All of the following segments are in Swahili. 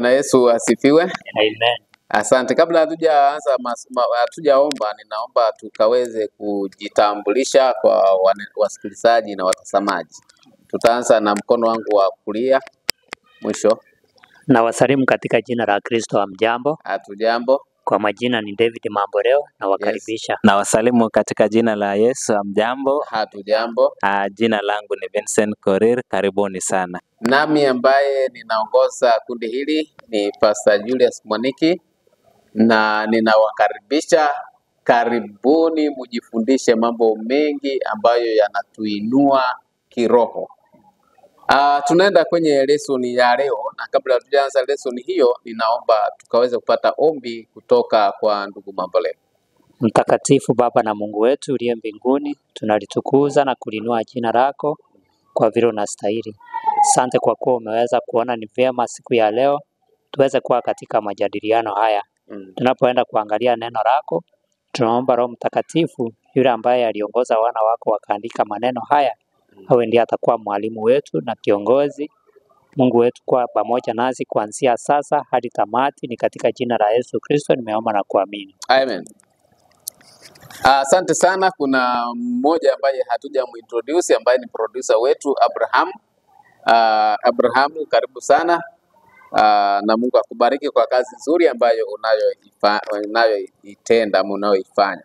Bwana Yesu asifiwe. Amen. Asante. Kabla hatujaomba, ninaomba tukaweze kujitambulisha kwa wasikilizaji na watazamaji. Tutaanza na mkono wangu wa kulia mwisho. Na wasalimu katika jina la Kristo. Hamjambo? Hatujambo. Kwa majina ni David Mamboreo na wakaribisha. Yes. Na wasalimu katika jina la Yesu. Hamjambo? Hatujambo. Jina langu ni Vincent Korir, karibuni sana. Nami ambaye ninaongoza kundi hili ni Pastor Julius Mwaniki na ninawakaribisha. Karibuni mujifundishe mambo mengi ambayo yanatuinua kiroho. Tunaenda kwenye lesson ya leo, na kabla tujaanza lesson hiyo, ninaomba tukaweze kupata ombi kutoka kwa ndugu Mamboreo. Mtakatifu Baba na Mungu wetu uliye mbinguni, tunalitukuza na kulinua jina lako kwa vile unastahili. Asante kwa kuwa umeweza kuona ni vyema siku ya leo tuweze kuwa katika majadiliano haya. Tunapoenda kuangalia neno lako, tunaomba Roho Mtakatifu yule ambaye aliongoza wana wako wakaandika maneno haya, awe ndiye atakuwa mwalimu wetu na kiongozi. Mungu wetu kuwa pamoja nasi kuanzia sasa hadi tamati, ni katika jina la Yesu Kristo nimeomba na kuamini. Amen. Asante sana. Kuna mmoja ambaye hatujamuintroduce ambaye ni producer wetu Abraham. Abraham, karibu sana. Na Mungu akubariki kwa kazi nzuri ambayo unayoitenda ama unayoifanya.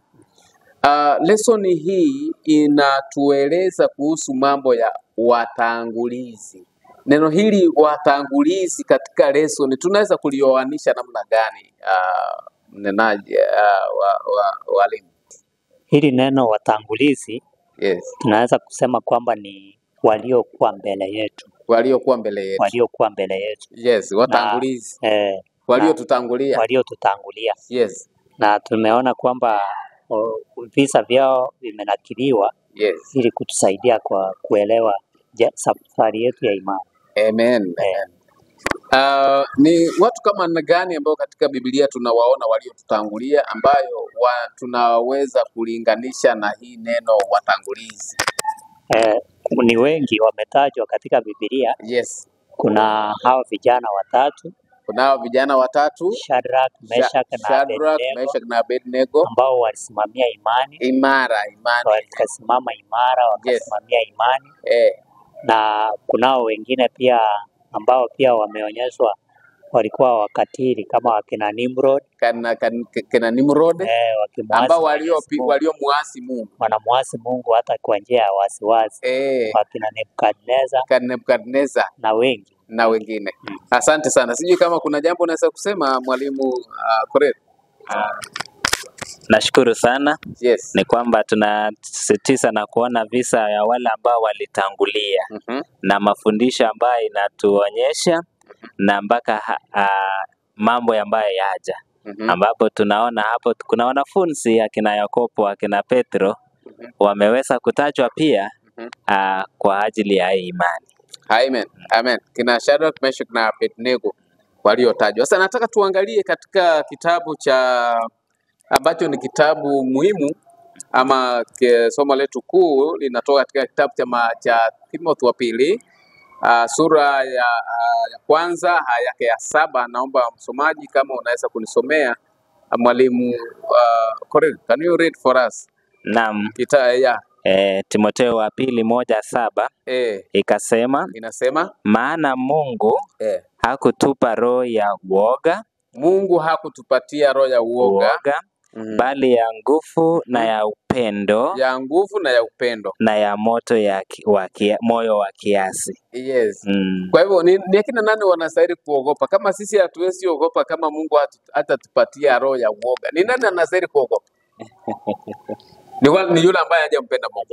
Lesson hii inatueleza kuhusu mambo ya watangulizi. Neno hili watangulizi katika lesson tunaweza kulioanisha namna gani, mnenaji walimu? Hili neno watangulizi, Yes, tunaweza kusema kwamba ni waliokuwa mbele yetu. waliokuwa mbele yetu. Waliokuwa mbele yetu. Yes, watangulizi. Waliotutangulia. Waliotutangulia. Yes. Na tumeona kwamba visa vyao vimenakiliwa, Yes, ili kutusaidia kwa kuelewa safari yetu ya imani. Amen. Ni watu kama gani ambao katika Biblia tunawaona waliotutangulia ambayo tunaweza kulinganisha na hii neno watangulizi? Ni wengi wametajwa katika Biblia. Yes. Kuna hao vijana watatu. Kunao vijana watatu, Shadrach, Meshach na Abednego, ambao walisimamia imani. Imani. Wakasimama imara, wakasimamia imani. Na kunao wengine pia ambao pia wameonyeshwa walikuwa wakatili kama wakina Nimrod. Kina Nimrod, ambao waliomuasi Mungu. Wanamuasi Mungu hata kwa njia ya wasiwasi. Wakina Nebukadneza na wengine. Asante sana. Sijui kama kuna jambo unaweza kusema mwalimu Korir. Nashukuru sana. Yes. Ni kwamba tunasisitiza na kuona visa ya wale ambao walitangulia. Na mafundisho ambayo inatuonyesha na mpaka mambo ambayo yaja. Ambapo tunaona hapo kuna wanafunzi akina Yakobo, akina Petro wameweza kutajwa pia kwa ajili ya imani. Amen. Kina Shadrach, Meshach na Abednego waliotajwa. Sasa nataka tuangalie katika kitabu ambacho ni kitabu muhimu ama somo letu kuu linatoka katika kitabu cha Timotheo wa pili, sura ya kwanza yake ya 7. Naomba msomaji kama unaweza kunisomea, mwalimu Korir, can you read for us? Naam. Timotheo wa pili 1:7 inasema, maana Mungu hakutupa roho ya uoga. Mungu hakutupatia roho ya uoga, bali ya nguvu na ya upendo. Na ya moyo wa kiasi. Yes. Kwa hivyo ni akina nani wanastahili kuogopa? Kama sisi hatuwezi ogopa, kama Mungu hatatupatia roho ya uoga, ni nani anastahili kuogopa? Ni yule ambaye hajampenda Mungu,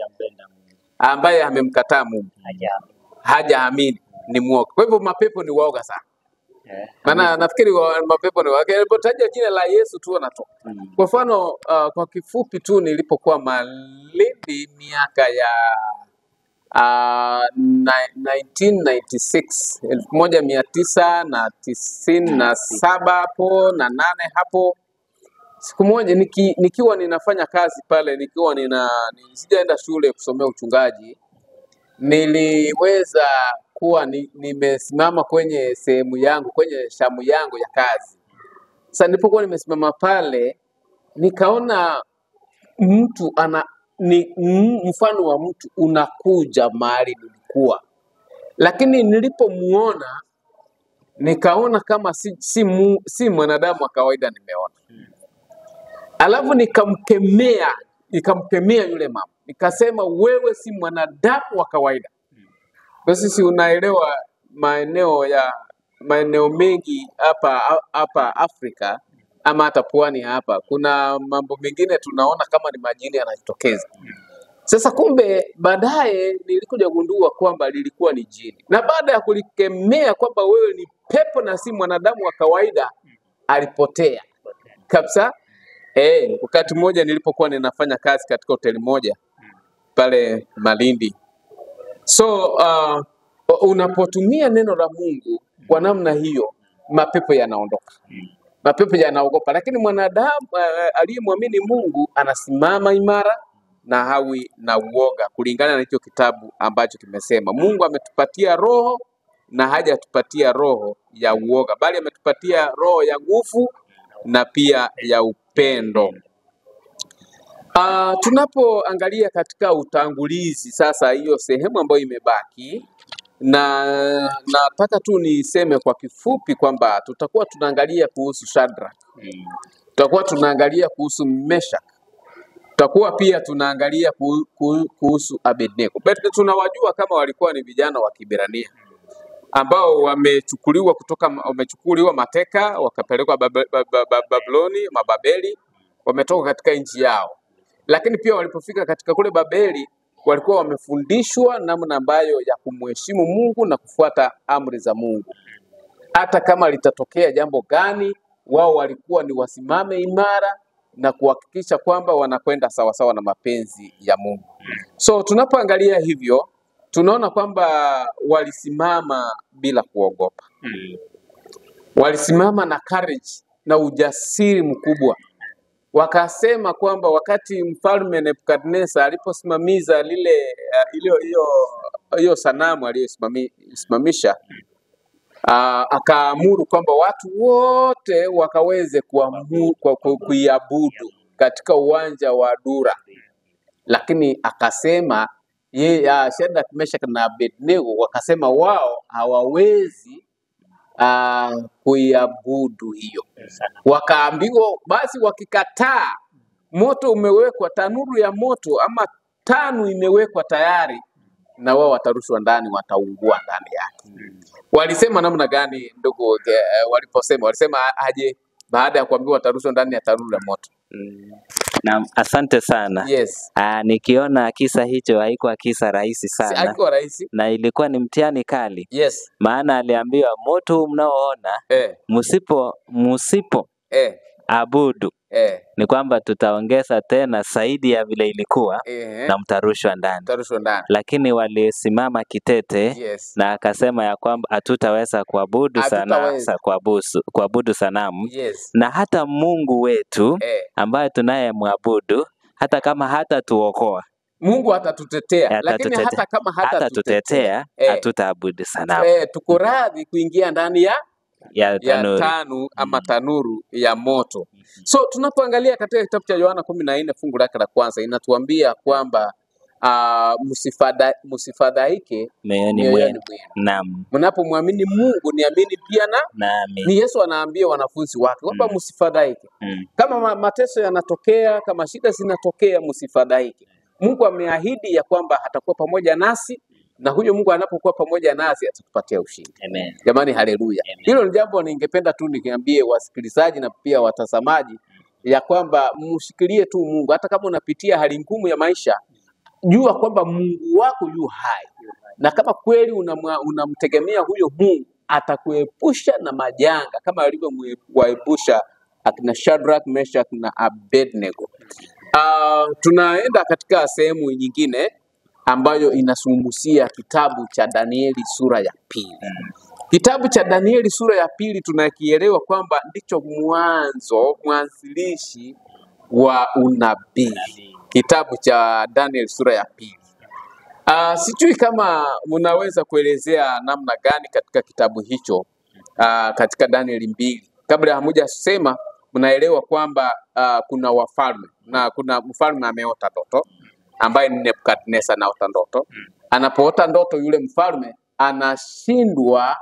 ambaye amemkataa Mungu, hajaamini, ni mwoga. Kwa hivyo mapepo ni waoga sana. Maana nafikiri mapepo ni waoga. Nilipotaja jina la Yesu tu wanatoka. Kwa mfano, kwa kifupi tu, nilipokuwa Malindi miaka ya 1997 hapo na 8 hapo. Siku moja nikiwa ninafanya kazi pale, sijaenda shule kusomea uchungaji, niliweza nilipokuwa nimesimama kwenye sehemu yangu, kwenye shamu yangu ya kazi. Sasa nilipokuwa nimesimama pale, nikaona mtu mfano wa mtu unakuja mahali nilikuwa, lakini nilipomuona nikaona kama si mwanadamu wa kawaida nimeona. Alafu nikamkemea yule mama, nikasema wewe si mwanadamu wa kawaida. Kwa sisi unaelewa maeneo mengi hapa Afrika ama hata pwani hapa, kuna mambo mengine tunaona kama ni majini yanajitokeza. Sasa kumbe baadaye nilikuja gundua kwamba lilikuwa ni jini, na baada ya kulikemea kwamba wewe ni pepo na si mwanadamu wa kawaida, alipotea kabisa. Wakati mmoja nilipokuwa ninafanya kazi katika hoteli moja pale Malindi. So unapotumia neno la Mungu kwa namna hiyo, mapepo yanaondoka, mapepo yanaogopa. Lakini mwanadamu aliyemwamini Mungu anasimama imara na hawi na uoga, kulingana na hicho kitabu ambacho kimesema Mungu ametupatia roho na hajatupatia roho ya uoga, bali ametupatia roho ya nguvu na pia ya upendo. Tunapoangalia katika utangulizi sasa, hiyo sehemu ambayo imebaki, na nataka tu niseme kwa kifupi kwamba tutakuwa tunaangalia kuhusu Shadrach, tutakuwa tunaangalia kuhusu Meshach, tutakuwa pia tunaangalia kuhusu Abednego. Tunawajua kama walikuwa ni vijana wa Kiebrania ambao wamechukuliwa mateka wakapelekwa Babeli, wametoka katika nchi yao. Lakini pia walipofika katika kule Babeli, walikuwa wamefundishwa namna ambayo ya kumheshimu Mungu na kufuata amri za Mungu. Hata kama litatokea jambo gani, wao walikuwa ni wasimame imara na kuhakikisha kwamba wanakwenda sawasawa na mapenzi ya Mungu. So tunapoangalia hivyo, tunaona kwamba walisimama bila kuogopa. Walisimama na courage na ujasiri mkubwa. Wakasema kwamba wakati mfalme Nebukadneza aliposimamisha hiyo sanamu aliyosimamisha, akaamuru kwamba watu wote wakaweze kuiabudu katika uwanja wa Dura. Lakini akasema Shadrach, Meshach na Abednego wakasema wao hawawezi kuiabudu hiyo. Wakaambiwa basi, wakikataa, moto umewekwa, tanuru ya moto ama tanu imewekwa tayari, na wao watarushwa ndani, wataungua ndani yake. Walisema namna gani ndugu? Walisema aje baada ya kuambiwa watarushwa ndani ya tanuru ya moto? Na asante sana. Yes. Nikiona kisa hicho haikuwa kisa rahisi sana. Haikuwa rahisi. Na ilikuwa ni mtihani kali. Yes. Maana aliambiwa moto mnaoona musipo abudu ni kwamba tutaongeza tena zaidi ya vile ilikuwa na mtarushwa ndani. Lakini walisimama kitete. Yes. Na akasema ya kwamba hatutaweza kuabudu sanamu. Yes. Na hata Mungu wetu ambaye tunayemwabudu, hata kama hatatuokoa, Mungu atatutetea, lakini hata kama hatatutetea, hatutaabudu sanamu. Tuko radhi kuingia ndani ya tanuru ya moto. So tunapoangalia katika kitabu cha Yohana 14 fungu lake la kwanza, inatuambia kwamba msifadhaike mioyoni mwenu. Naam. Mnapomwamini Mungu niamini pia nami. Ni Yesu anaambia wanafunzi wake kwamba msifadhaike. Kama mateso yanatokea, kama shida zinatokea, msifadhaike. Mungu ameahidi ya kwamba atakuwa pamoja nasi, na huyo Mungu anapokuwa pamoja nasi atatupatia ushindi. Amen. Jamani, haleluya. Hilo ni jambo ningependa tu nikiambie wasikilizaji na pia watazamaji ya kwamba mshikilie tu Mungu. Hata kama unapitia hali ngumu ya maisha, jua kwamba Mungu wako yu hai. Na kama kweli unamtegemea huyo Mungu, atakuepusha na majanga kama alivyowaepusha akina Shadrach, Meshach na Abednego. Tunaenda katika sehemu nyingine ambayo inasumusia kitabu cha Danieli sura ya pili. Kitabu cha Danieli sura ya pili tunakielewa kwamba ndicho mwanzilishi wa unabii. Kitabu cha Danieli sura ya pili. Sijui kama mnaweza kuelezea namna gani katika kitabu hicho, katika Danieli 2. Kabla hamujasema, mnaelewa kwamba kuna wafalme na kuna mfalme ameota ndoto ambaye ni Nebukadneza anaota ndoto. Anapoota ndoto, yule mfalme anashindwa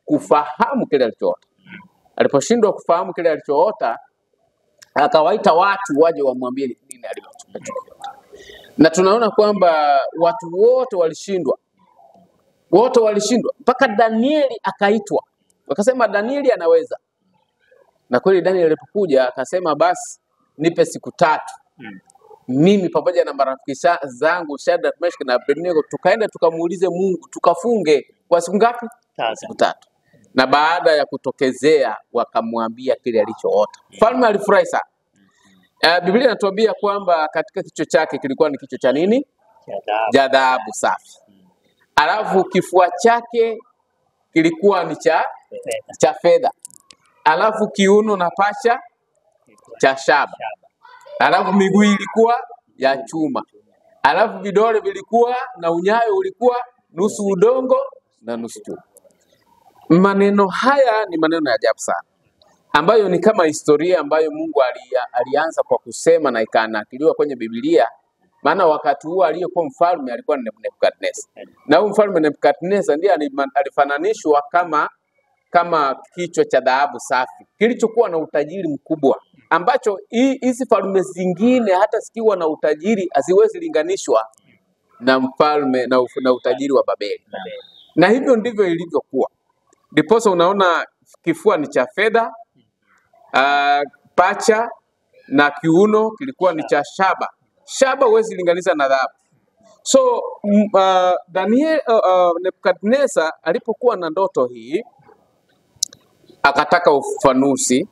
kufahamu kile alichoota. Aliposhindwa kufahamu kile alichoota, akawaita watu waje wamwambie nini alichoota. Na tunaona kwamba watu wote walishindwa mpaka Danieli akaitwa. Wakasema Danieli anaweza. Na kweli Danieli alipokuja akasema basi nipe siku 3. Mimi pamoja na marafiki zangu Shadrach, Meshach na Abednego tukaenda tukamuulize Mungu, tukafunge kwa siku ngapi? Siku 3. Na baada ya kutokezea wakamwambia kile alichoota. Mfalme alifurahi sana. Biblia inatuambia kwamba katika kichwa chake kilikuwa ni kichwa cha nini? Cha dhahabu safi. Alafu kifua chake kilikuwa ni cha fedha. Alafu kiuno na pacha cha shaba. Alafu miguu ilikuwa ya chuma. Alafu vidole vilikuwa na unyayo ulikuwa nusu udongo na nusu chuma. Maneno haya ni maneno ya ajabu sana, ambayo ni kama historia ambayo Mungu alianza kwa kusema na ikanakiliwa kwenye Biblia. Maana wakati huo aliyekuwa mfalme alikuwa ni Nebukadneza. Na huyu mfalme Nebukadneza ndiye alifananishwa kama kichwa cha dhahabu safi kilichokuwa na utajiri mkubwa, ambacho hizi falme zingine hata zikiwa na utajiri haziwezi linganishwa na mfalme na utajiri wa Babeli. Na hivyo ndivyo ilivyokuwa. Ndiposa unaona kifua ni cha fedha, pacha na kiuno kilikuwa ni cha shaba. Shaba huwezi linganisha na dhahabu. So Nebukadneza alipokuwa na ndoto hii akataka ufafanuzi.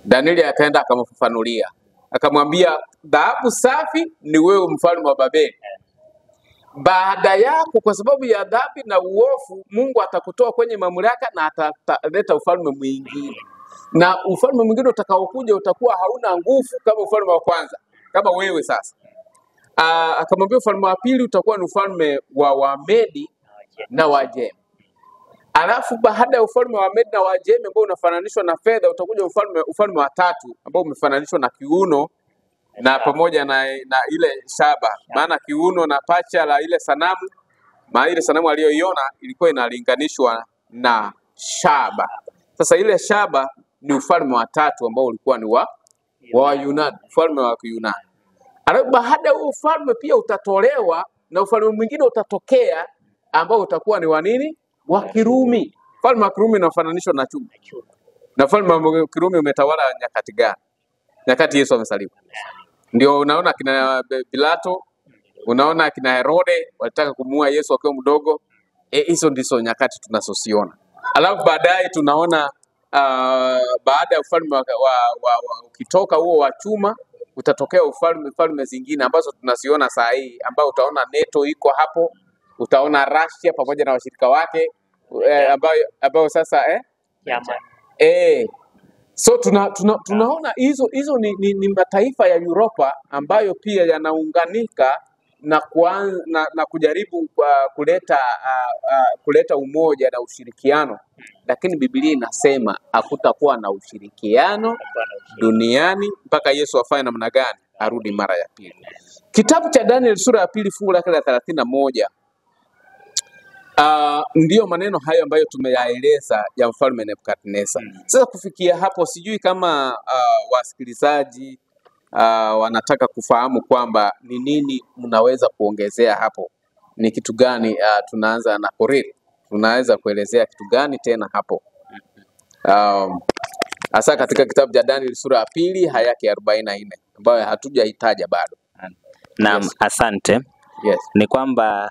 Danieli akaenda akamfafanulia, akamwambia dhahabu safi ni wewe mfalme wa Babeli. Baada yako, kwa sababu ya dhambi na uovu, Mungu atakutoa kwenye mamlaka na ataleta ufalme mwingine. Na ufalme mwingine utakaokuja utakuwa hauna nguvu kama ufalme wa kwanza, kama wewe sasa. Akamwambia ufalme wa pili utakuwa ni ufalme wa Wamedi na Wajemi. Alafu baada ya ufalme wa Wamedi na Wajemi ambao unafananishwa na fedha, utakuja ufalme wa 3 ambao umefananishwa na kiuno na pamoja na ile shaba. Maana kiuno na pacha la ile sanamu, ile sanamu aliyoiona ilikuwa inalinganishwa na shaba. Sasa ile shaba ni ufalme wa 3 ambao ulikuwa ni wa Yunani, ufalme wa Kiyunani. Alafu baada ya ufalme pia utatolewa na ufalme mwingine utatokea ambao utakuwa ni wa nini? Wa Kirumi. Ufalme wa Kirumi unafananishwa na chuma. Na ufalme wa Kirumi umetawala nyakati gani? Nyakati Yesu amesaliwa. Ndio unaona kina Pilato, unaona kina Herode walitaka kumuua Yesu akiwa mdogo. Hizo ndizo nyakati tunazosiona. Alafu baadaye tunaona baada ya ufalme ukitoka huo wa chuma utatokea ufalme zingine ambazo tunaziona saa hii, ambao utaona NATO iko hapo, utaona Russia pamoja na washirika wake ambao sasa so tunaona hizo ni mataifa ya Europa ambayo pia yanaunganika na kujaribu kuleta umoja na ushirikiano, lakini Biblia inasema hakutakuwa na ushirikiano duniani mpaka Yesu afanye namna gani? Arudi mara ya pili. Kitabu cha Daniel sura ya 2 fungu lake la 31 ndiyo maneno hayo ambayo tumeyaeleza ya mfalme Nebukadneza. Sasa kufikia hapo, sijui kama wasikilizaji wanataka kufahamu kwamba ni nini mnaweza kuongezea hapo. Ni kitu gani tunaanza na Korili? Tunaweza kuelezea kitu gani tena hapo? Hasa katika kitabu cha Daniel sura ya 2 aya yake 44 ambayo hatujaitaja bado. Naam, yes. Asante. Yes. Ni kwamba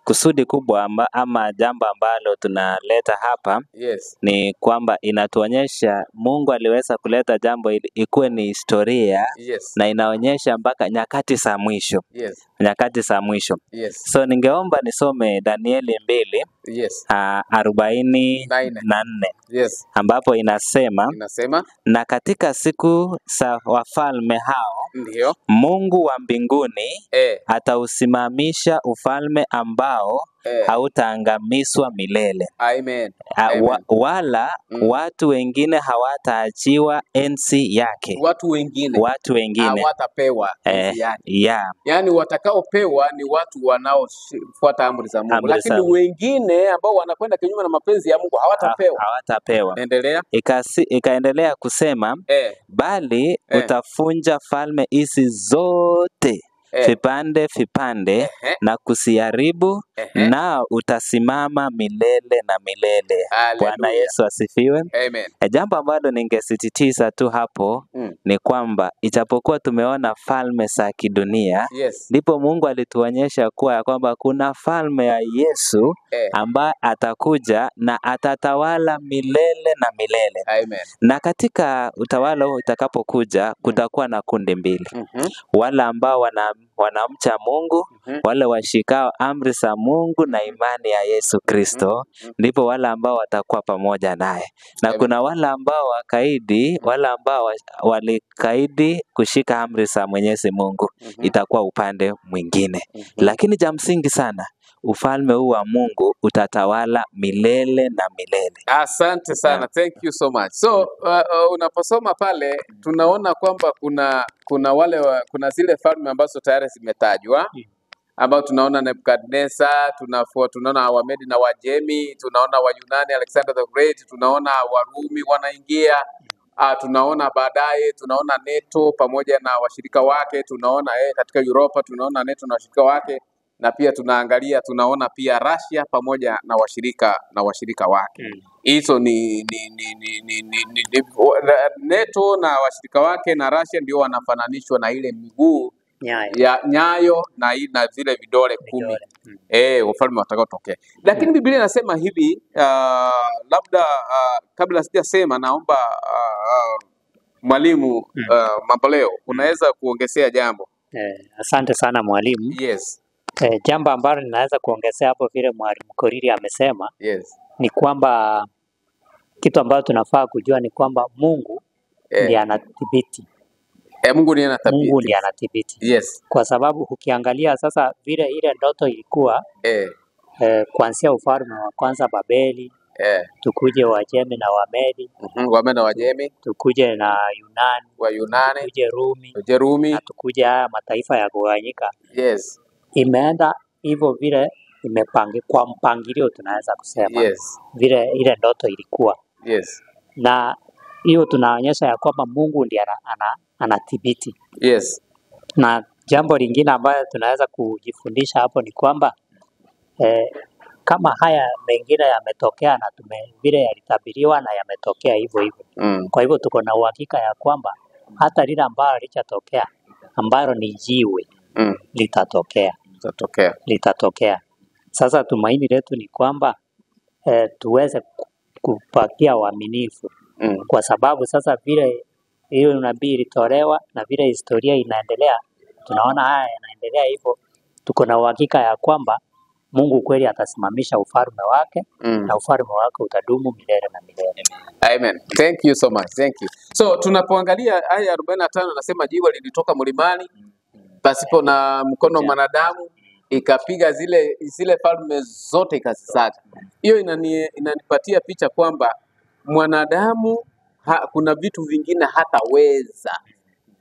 kusudi kubwa ama jambo ambalo tunaleta hapa, yes, ni kwamba inatuonyesha Mungu aliweza kuleta jambo ikuwe ni historia, yes, na inaonyesha mpaka nyakati za mwisho. Yes. Nyakati za mwisho. Yes. So ningeomba nisome Danieli 2 Yes. 44, Yes. ambapo inasema, Inasema na katika siku za wafalme hao ndio. Mungu wa mbinguni atausimamisha ufalme ambao hautaangamizwa milele. Amen. Wala watu wengine hawataachiwa enzi yake. Watu wengine hawatapewa enzi yake. Yaani watakaopewa ni watu wanaofuata amri za Mungu. Lakini wengine ambao wanakwenda kinyume na mapenzi ya Mungu hawatapewa. Endelea. Ikaendelea kusema bali utafunja falme hizi zote vipande vipande na kuziharibu, na utasimama milele na milele. Bwana Yesu asifiwe. Amen. Jambo ambalo ningesisitiza tu hapo ni kwamba ijapokuwa tumeona falme za kidunia, ndipo Mungu alituonyesha kuwa ya kwamba kuna falme ya Yesu ambaye atakuja na atatawala milele na milele. Amen. Na katika utawala huo utakapokuja kutakuwa na kundi mbili. Wale ambao wanamcha Mungu, wale washikao amri za Mungu na imani ya Yesu Kristo, ndipo wale ambao watakuwa pamoja naye. Na kuna wale ambao wakaidi, wale ambao walikaidi kushika amri za Mwenyezi Mungu, itakuwa upande mwingine. Lakini cha msingi sana, ufalme huu wa Mungu utatawala milele na milele. Asante sana. Thank you so much. So unaposoma pale tunaona kwamba kuna zile falme ambazo tayari zimetajwa, ambao tunaona Nebukadneza, tunaona Wamedi na Wajemi, tunaona Wayunani, Alexander the Great, tunaona Warumi wanaingia, tunaona baadaye tunaona NATO pamoja na washirika wake, tunaona katika Europa tunaona NATO na washirika wake, na pia tunaona pia Russia pamoja na washirika wake. Hizo ni NATO na washirika wake na Russia ndio wanafananishwa na ile miguu ya nyayo na zile vidole 10 ufalme utakaotokea. Lakini Biblia inasema hivi, labda kabla sijasema naomba mwalimu Mamboleo unaweza kuongezea jambo. Asante sana mwalimu. Yes. Jambo ambalo ninaweza kuongezea hapo vile mwalimu Koriri amesema, ni kwamba kitu ambacho tunafaa kujua ni kwamba Mungu ndiye anadhibiti. Mungu ndiye anadhibiti. Yes. Kwa sababu ukiangalia sasa vile ile ndoto ilikuwa kuanzia ufalme wa kwanza Babeli, tukuje Wajemi na Wamedi, Wamedi na Wajemi, tukuje na Yunani, tukuje Rumi, na tukuje haya mataifa ya kugawanyika. Yes. Imeenda hivyo vile kwa mpangilio tunaweza kusema. Vile ile ndoto ilikuwa. Na hiyo tunaonyesha ya kwamba Mungu ndiye anadhibiti. Na jambo lingine ambayo tunaweza kujifundisha hapo ni kwamba kama haya mengine yametokea na vile yalitabiriwa na yametokea hivyo hivyo. Kwa hivyo tuko na uhakika ya kwamba hata lile ambalo litatokea ambalo ni jiwe litatokea. Sasa tumaini letu ni kwamba tuweze kupakia uaminifu, kwa sababu sasa vile hiyo unabii ilitolewa na vile historia inaendelea, tunaona haya yanaendelea hivyo, tuko na uhakika ya kwamba Mungu kweli atasimamisha ufalme wake na ufalme wake utadumu milele na milele. Amen. Thank you so much. Thank you. So tunapoangalia aya 45 nasema jiwe lilitoka mlimani pasipo na mkono mwanadamu, ikapiga zile falme zote ikazisaga. Hiyo inanipatia picha kwamba mwanadamu kuna vitu vingine hataweza,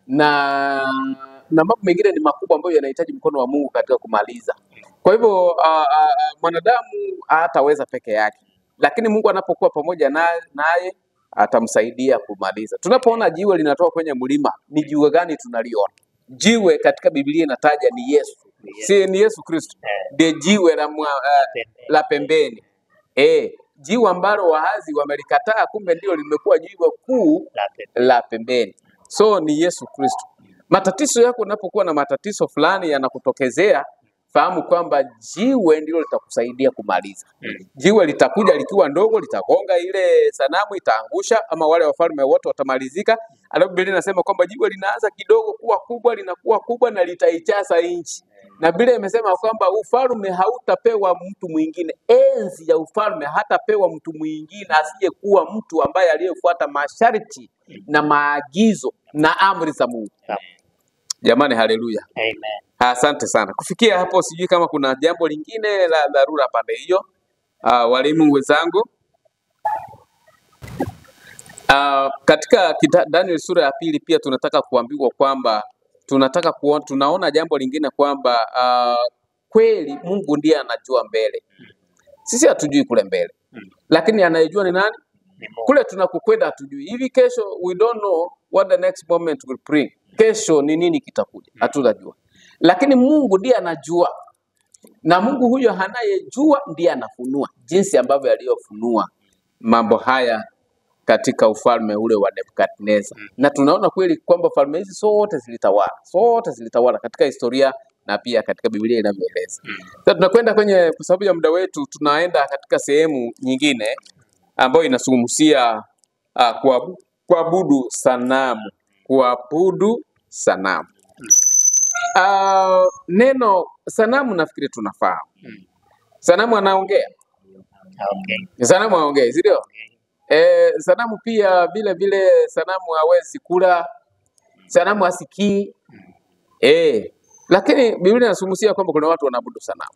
na mambo mengine ni makubwa ambayo yanahitaji mkono wa Mungu katika kumaliza. Kwa hivyo mwanadamu hataweza peke yake, lakini Mungu anapokuwa pamoja naye atamsaidia kumaliza. Tunapoona jiwe linatoka kwenye mlima, ni jiwe gani tunaliona? Jiwe katika Biblia inataja ni Yesu. Ni Yesu Kristo. Ndiye jiwe la pembeni. Jiwe ambalo waazi wamelikataa, kumbe ndio limekuwa jiwe kuu la pembeni. So ni Yesu Kristo. Matatizo yako, unapokuwa na matatizo fulani yanakutokezea, fahamu kwamba jiwe ndilo litakusaidia kumaliza. Jiwe litakuja likiwa ndogo, litagonga ile sanamu, itaangusha, ama wale wafalme wote watamalizika. Alafu Biblia inasema kwamba jiwe linaanza kidogo kuwa kubwa, linakuwa kubwa na litaichasa nchi. Na Biblia imesema kwamba ufalme hautapewa mtu mwingine, enzi ya ufalme hatapewa mtu mwingine asiyekuwa mtu ambaye aliyefuata masharti na maagizo na amri za Mungu. Jamani, haleluya. Amen. Asante sana. Kufikia hapo, sijui kama kuna jambo lingine la dharura pande hiyo. Walimu wenzangu, katika Daniel sura ya 2 pia tunataka kuambiwa kwamba tunaona jambo lingine kwamba kweli Mungu ndiye anajua mbele. Sisi hatujui kule mbele. Lakini anayejua ni nani? Kule tunakokwenda hatujui. Hivi kesho, we don't know what the next moment will bring. Kesho ni nini kitakuja? Hatujajua. Lakini Mungu ndiye anajua. Na Mungu huyo anayejua ndiye anafunua jinsi ambavyo aliyofunua mambo haya katika ufalme ule wa Nebukadnezar. Na tunaona kweli kwamba falme hizi zote zilitawala katika historia na pia katika Biblia inavyoeleza. Sasa tunakwenda kwenye, kwa sababu ya muda wetu, tunaenda katika sehemu nyingine ambayo inazungumzia kuabudu sanamu. Kuabudu sanamu. Neno sanamu nafikiri tunafahamu. Sanamu anaongea. Sanamu anaongea, ndio? Sanamu pia vile vile sanamu hawezi kula, sanamu hasikii. Lakini Biblia inazungumzia kwamba kuna watu wanaabudu sanamu.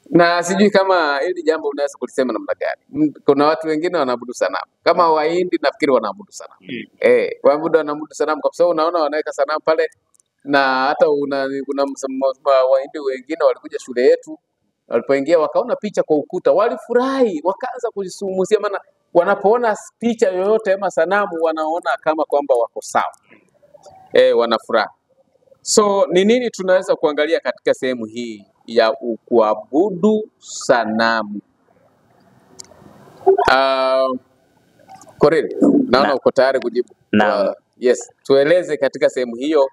Na sijui kama hili jambo unaweza kulisema namna gani. Kuna watu wengine wanaabudu sanamu. Kama Wahindi nafikiri wanaabudu sanamu. Wanaabudu sanamu kwa sababu unaona wanaweka sanamu pale, na hata kuna Wahindi wengine walikuja shule yetu, walipoingia wakaona picha kwa ukuta, walifurahi, wakaanza kujisumusia, maana wanapoona picha yoyote ama sanamu wanaona kama kwamba wako sawa. Wanafurahi. So ni nini tunaweza kuangalia katika sehemu hii ya kuabudu sanamu? Koril, naona uko tayari kujibu. Yes, tueleze katika sehemu hiyo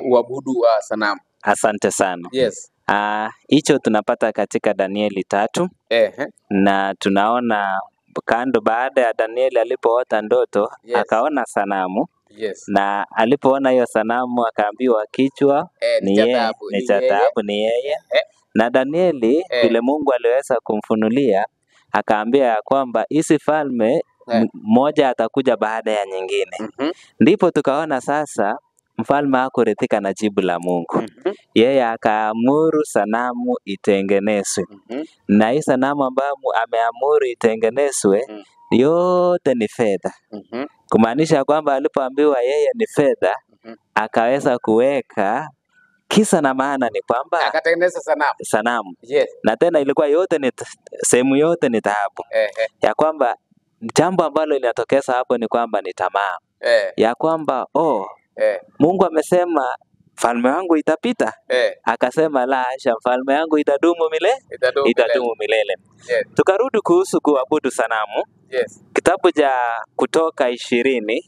uabudu wa sanamu. Asante sana. Yes. Hicho tunapata katika Danieli 3. Na tunaona kando, baada ya Danieli alipoota ndoto, akaona sanamu. Yes. Na alipoona hiyo sanamu akaambiwa kichwa ni cha dhahabu, ni yeye. Na Danieli vile Mungu aliweza kumfunulia, akaambia ya kwamba hizi falme moja atakuja baada ya nyingine. Ndipo tukaona sasa mfalme hakuridhika na jibu la Mungu. Yeye akaamuru sanamu itengenezwe. Na hii sanamu ambayo ameamuru itengenezwe yote ni fedha. Kumaanisha kwamba alipoambiwa yeye ni fedha, akaweza kuweka kisa na maana ni kwamba akatengeneza sanamu. Yes. Na tena ilikuwa yote ni sehemu yote ni dhahabu. Ya kwamba jambo ambalo linatokeza hapo ni kwamba ni tamaa. Ya kwamba Mungu amesema falme wangu itapita. Akasema la hasha, falme yangu itadumu milele. Yes. Tukarudi kuhusu kuabudu sanamu. Yes. Kitabu cha Kutoka 20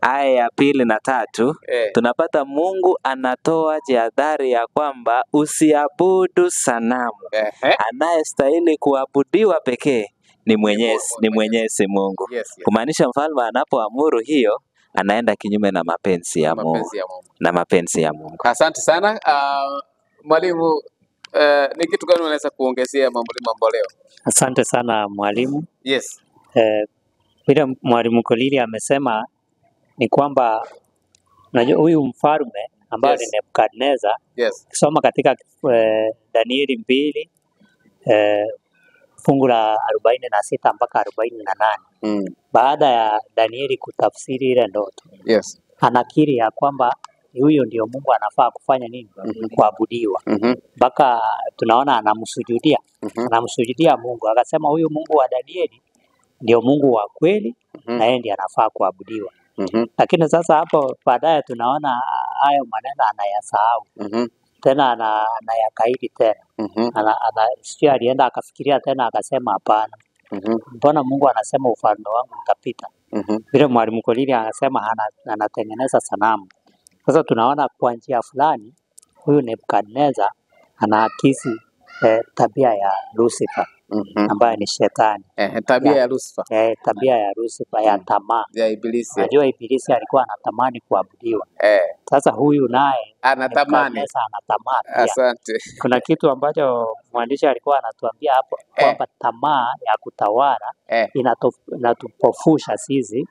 aya ya 2 na 3 tunapata Mungu anatoa jihadhari ya kwamba usiabudu sanamu. Anayestahili kuabudiwa pekee ni Mwenyezi Mungu. Yes. Kumaanisha mfalme anapoamuru hiyo, anaenda kinyume na mapenzi ya Mungu. Asante sana. Mwalimu, ni kitu gani unaweza kuongezea mambo leo? Asante sana mwalimu. Yes. Vile mwalimu Kolili amesema ni kwamba unajua huyu mfalme ambaye ni Nebukadnezar. Yes. Kisoma katika Danieli 2 fungu la 46 mpaka 48. Baada ya Danieli kutafsiri ile ndoto. Yes. Anakiri ya kwamba huyo ndio Mungu anafaa kufanya nini? Kuabudiwa. Mpaka tunaona anamsujudia. Anamsujudia Mungu. Akasema huyu Mungu wa Danieli ndio Mungu wa kweli na yeye ndiye anafaa kuabudiwa. Lakini sasa hapo baadaye tunaona hayo maneno anayasahau. Tena anayakaidi tena. Sio alienda akafikiria tena akasema hapana. Mbona Mungu anasema ufalme wangu utapita? Vile mwalimu Kolili anasema anatengeneza sanamu. Sasa tunaona kwa njia fulani huyu Nebukadnezar anaakisi tabia ya Lucifer. ambaye ni shetani. Tabia ya Lucifer. Tabia ya Lucifer ya tamaa. Ya Ibilisi. Unajua Ibilisi alikuwa anatamani kuabudiwa. Sasa huyu naye anatamani. Anatamani pia. Asante. Kuna kitu ambacho mwandishi alikuwa anatuambia hapo kwamba tamaa ya kutawala inatupofusha sisi.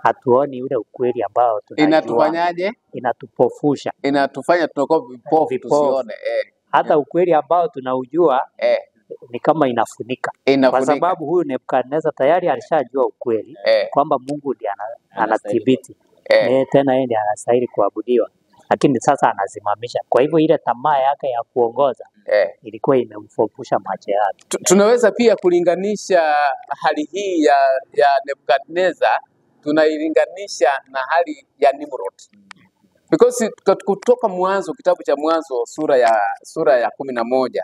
Hatuoni ule ukweli ambao tunajua. Inatufanyaje? Inatupofusha. Inatufanya tunakuwa vipofu tusione. Hata ukweli ambao tunaujua ni kama inafunika. Kwa sababu huyu Nebukadneza tayari alishajua ukweli kwamba Mungu ndiye anathibiti. Tena yeye ndiye anastahili kuabudiwa. Lakini sasa anazimamisha. Kwa hivyo ile tamaa yake ya kuongoza ilikuwa imemfopusha macho yake. Tunaweza pia kulinganisha hali hii ya Nebukadneza, tunailinganisha na hali ya Nimrod. Because kutoka Mwanzo, kitabu cha Mwanzo sura ya 11,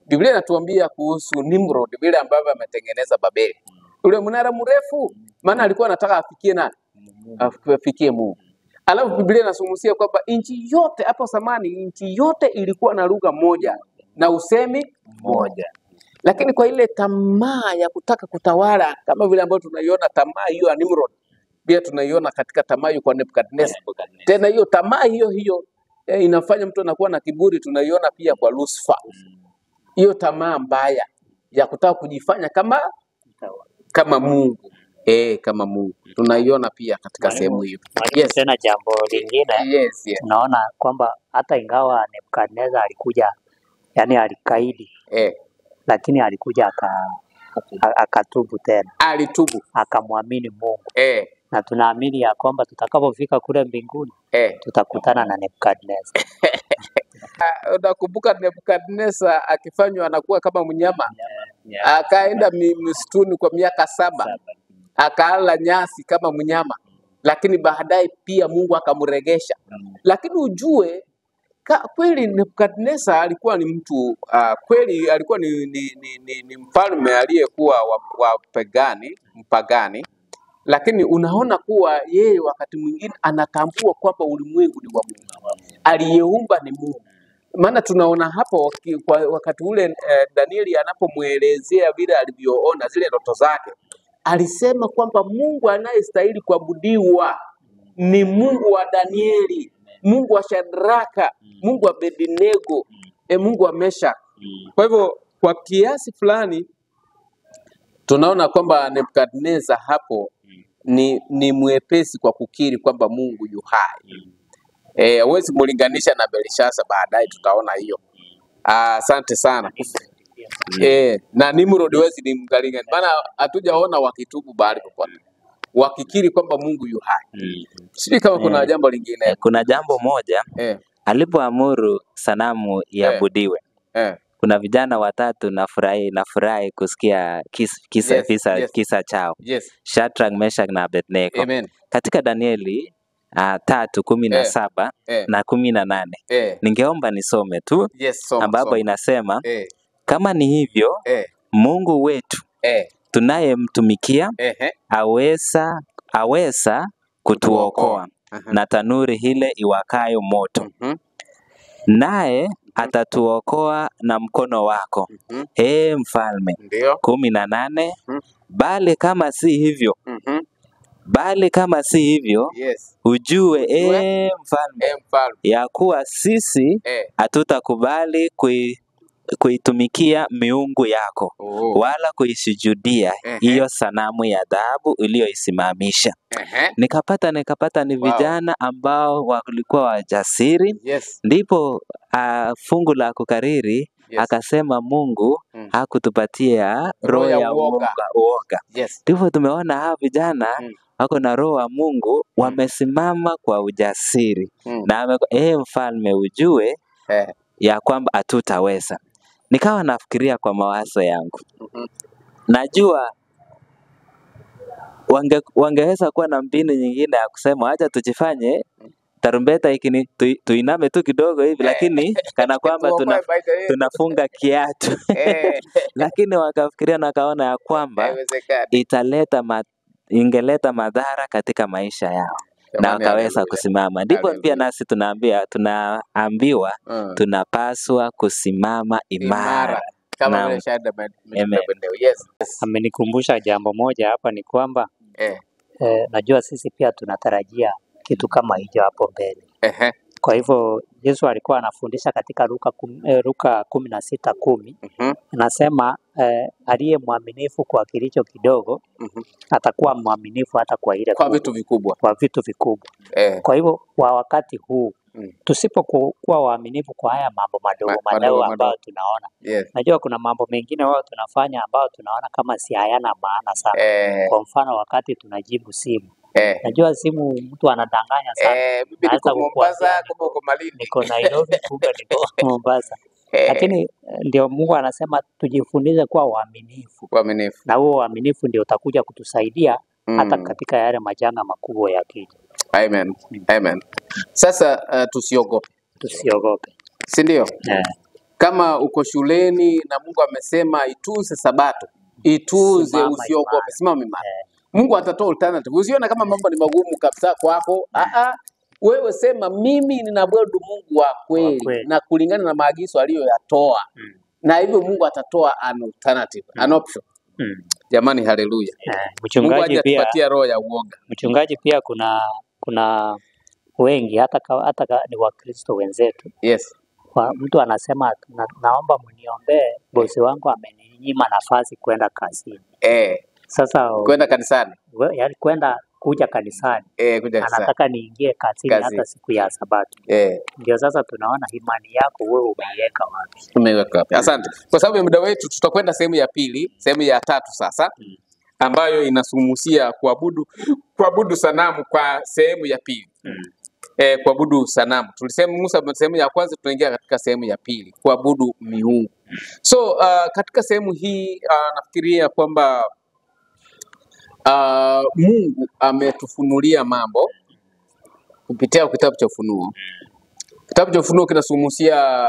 Biblia inatuambia kuhusu Nimrod, vile ambavyo ametengeneza Babeli. Ule mnara mrefu, maana alikuwa anataka afikie nani? Afikie Mungu. Alafu Biblia inasumusia kwamba nchi yote hapo zamani, nchi yote ilikuwa na lugha moja na usemi moja. Lakini kwa ile tamaa ya kutaka kutawala, kama vile ambavyo tunaiona tamaa hiyo ya Nimrod, pia tunaiona katika tamaa hiyo kwa Nebukadneza. Tena hiyo tamaa hiyo inafanya mtu anakuwa na kiburi, tunaiona pia kwa Lucifer. Hiyo tamaa mbaya ya kutaka kujifanya kama Mungu. Kama Mungu. Tunaiona pia katika sehemu hiyo. Tena jambo lingine, tunaona kwamba hata ingawa Nebukadneza alikuja, yani alikaidi, lakini alikuja akatubu tena. Alitubu. Akamwamini Mungu. Na tunaamini ya kwamba tutakapofika kule mbinguni, tutakutana na Nebukadneza. Unakumbuka Nebukadneza akifanywa anakuwa kama mnyama. Akaenda msituni kwa miaka 7. Akaala nyasi kama mnyama, lakini baadaye pia Mungu akamregesha. Lakini ujue kweli Nebukadneza alikuwa ni mtu kweli alikuwa ni mfalme aliyekuwa mpagani, lakini unaona kuwa yeye wakati mwingine anatambua kwamba ulimwengu ni wa Mungu. Aliyeumba ni Mungu. Maana tunaona hapo wakati ule Danieli anapomuelezea vile alivyoona zile ndoto zake, alisema kwamba Mungu anayestahili kuabudiwa ni Mungu wa Danieli, Mungu wa Shadraka, Mungu wa Abednego, Mungu wa Meshach. Kwa hivyo kwa kiasi fulani tunaona kwamba Nebukadneza hapo ni mwepesi kwa kukiri kwamba Mungu yu hai. Huwezi kulinganisha na Belishazar, baadaye tutaona hiyo. Asante sana. Na Nimrod huwezi nimgalingani, maana hatujaona wakitubu bahali popote, wakikiri kwamba Mungu yu hai. Sisi kama kuna jambo lingine. Kuna jambo moja, alipoamuru sanamu iabudiwe. Kuna vijana 3 nafurahi kusikia kisa chao. Shadrach, Meshach na Abednego. Amen. Katika Danieli 3:17 na 18. Ningeomba nisome tu ambapo inasema kama ni hivyo Mungu wetu tunayemtumikia aweza kutuokoa na tanuri ile iwakayo moto. Naye atatuokoa na mkono wako. Mfalme. 18. Bali kama si hivyo, ujue mfalme ya kuwa sisi hatutakubali kuitumikia miungu yako wala kuisujudia hiyo sanamu ya dhahabu uliyoisimamisha. Nikapata ni vijana ambao walikuwa wajasiri. Ndipo fungu la kukariri akasema Mungu hakutupatia roho ya uoga. Ndipo tumeona hawa vijana wako na roho wa Mungu, wamesimama kwa ujasiri. Na mfalme ujue ya kwamba hatutaweza. Nikawa nafikiria kwa mawazo yangu. Najua wangeweza kuwa na mbinu nyingine ya kusema acha tujifanye tarumbeta hiki tuiname tu kidogo hivi, lakini kana kwamba tunafunga kiatu. Lakini wakafikiria na kaona ya kwamba ingeleta madhara katika maisha yao. Na wakaweza kusimama. Ndipo pia nasi tunaambiwa tunapaswa kusimama imara kama Naam. vile Shadrach, Meshach na Amen. Abednego. Yes. Amenikumbusha jambo moja hapa ni kwamba Eh. najua sisi pia tunatarajia kitu kama hicho hapo mbele. Ehe. Kwa hivyo Yesu alikuwa anafundisha katika Luka 16:10. Anasema aliye mwaminifu kwa kilicho kidogo atakuwa mwaminifu hata kwa ile Kwa kubwa, vitu vikubwa. kwa vitu vikubwa. Kwa hivyo kwa wakati huu tusipokuwa waaminifu kwa haya mambo madogo ambayo tunaona. Yes. Najua kuna mambo mengine wao tunafanya ambayo tunaona kama si hayana maana sana. Kwa mfano wakati tunajibu simu. Najua simu mtu anadanganya sana. Bibi niko Mombasa, kumbe uko Malindi. Niko Nairobi, kumbe niko Mombasa. Lakini ndio Mungu anasema tujifundishe kuwa waaminifu. Waaminifu. Na huo uaminifu ndio utakuja kutusaidia hata katika yale majanga makubwa yakija. Amen. Amen. Sasa tusiogope. Tusiogope. Si ndio? Kama uko shuleni na Mungu amesema itunze Sabato, itunze, usiogope, simama imara. Mungu atatoa alternative. Usione kama mambo ni magumu kabisa kwako. Wewe sema mimi ninaabudu Mungu wa kweli na kulingana na maagizo aliyoyatoa. Na hivyo Mungu atatoa an alternative, an option. Jamani, haleluya. Mchungaji pia atupatie roho ya uoga. Mchungaji pia kuna wengi hata ni Wakristo wenzetu. Yes. Mtu anasema naomba mniombee, bosi wangu ameninyima nafasi kwenda kazini. Sasa kwenda kanisani. Yaani kuja kanisani. Kuja kanisani. Anataka niingie kazini hata siku ya Sabato. Ndio sasa tunaona imani yako wewe umeiweka wapi? Umeiweka wapi? Asante. Kwa sababu ya muda wetu tutakwenda sehemu ya pili, sehemu ya tatu sasa. Ambayo inasumusia kuabudu sanamu kwa sehemu ya pili. Kuabudu sanamu. Tulisema Musa sehemu ya kwanza, tunaingia katika sehemu ya pili, kuabudu miungu. So katika sehemu hii nafikiria kwamba Mungu ametufunulia mambo kupitia kitabu cha Ufunuo. Kitabu cha Ufunuo kinasumusia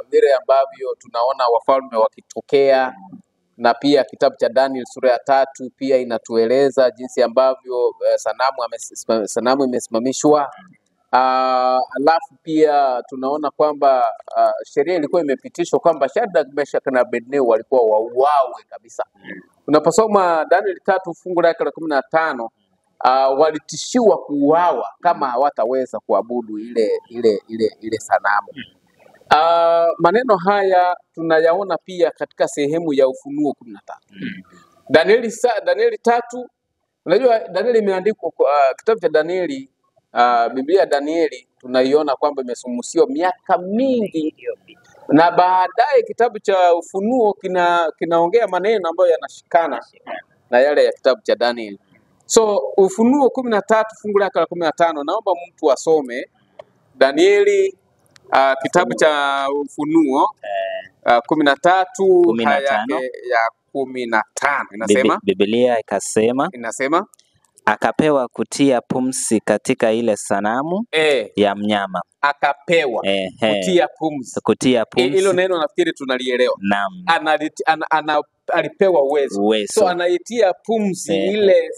vile ambavyo tunaona wafalme wakitokea, na pia kitabu cha Daniel sura ya 3 pia inatueleza jinsi ambavyo sanamu imesimamishwa. Alafu pia tunaona kwamba sheria ilikuwa imepitishwa kwamba Shadrach, Meshach na Abednego walikuwa wauawe kabisa. Unaposoma Daniel 3 fungu lake la 15, walitishiwa kuuawa kama hawataweza kuabudu ile sanamu. Maneno haya tunayaona pia katika sehemu ya Ufunuo 13. Danieli 3, unajua Danieli imeandikwa kitabu cha Danieli, Biblia ya Danieli tunaiona kwamba imesumusiwa miaka mingi, na baadaye kitabu cha Ufunuo kinaongea maneno ambayo yanashikana na yale ya kitabu cha Danieli. So Ufunuo 13 fungu lake la 15, naomba mtu asome Danieli kitabu cha Ufunuo 13 haya yake ya 15 inasema. Biblia inasema akapewa kutia pumzi katika ile sanamu ya mnyama. Akapewa kutia pumzi. Hilo neno nafikiri tunalielewa. Naam. Alipewa uwezo. So anaitia pumzi ile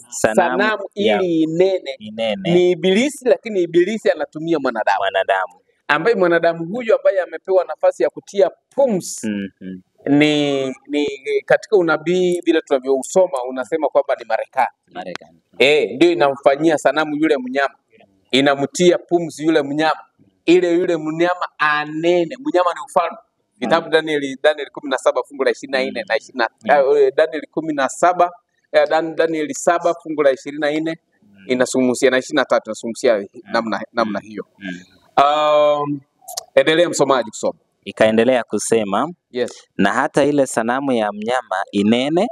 sanamu ili inene. Ni Ibilisi, lakini Ibilisi anatumia mwanadamu. Ambaye mwanadamu huyu ambaye amepewa nafasi ya kutia pumzi ni katika unabii vile tunavyousoma unasema kwamba ni Marekani. Ndio inamfanyia sanamu yule mnyama, inamtia pumzi yule mnyama, yule mnyama anene. Mnyama ni ufalme. Kitabu Danieli 17 fungu la 24 na Danieli 17 Danieli 7 fungu la 24 inasumusia, na 23 inasumusia namna hiyo. Endelea msomaji kusoma. Ikaendelea kusema, na hata ile sanamu ya mnyama inene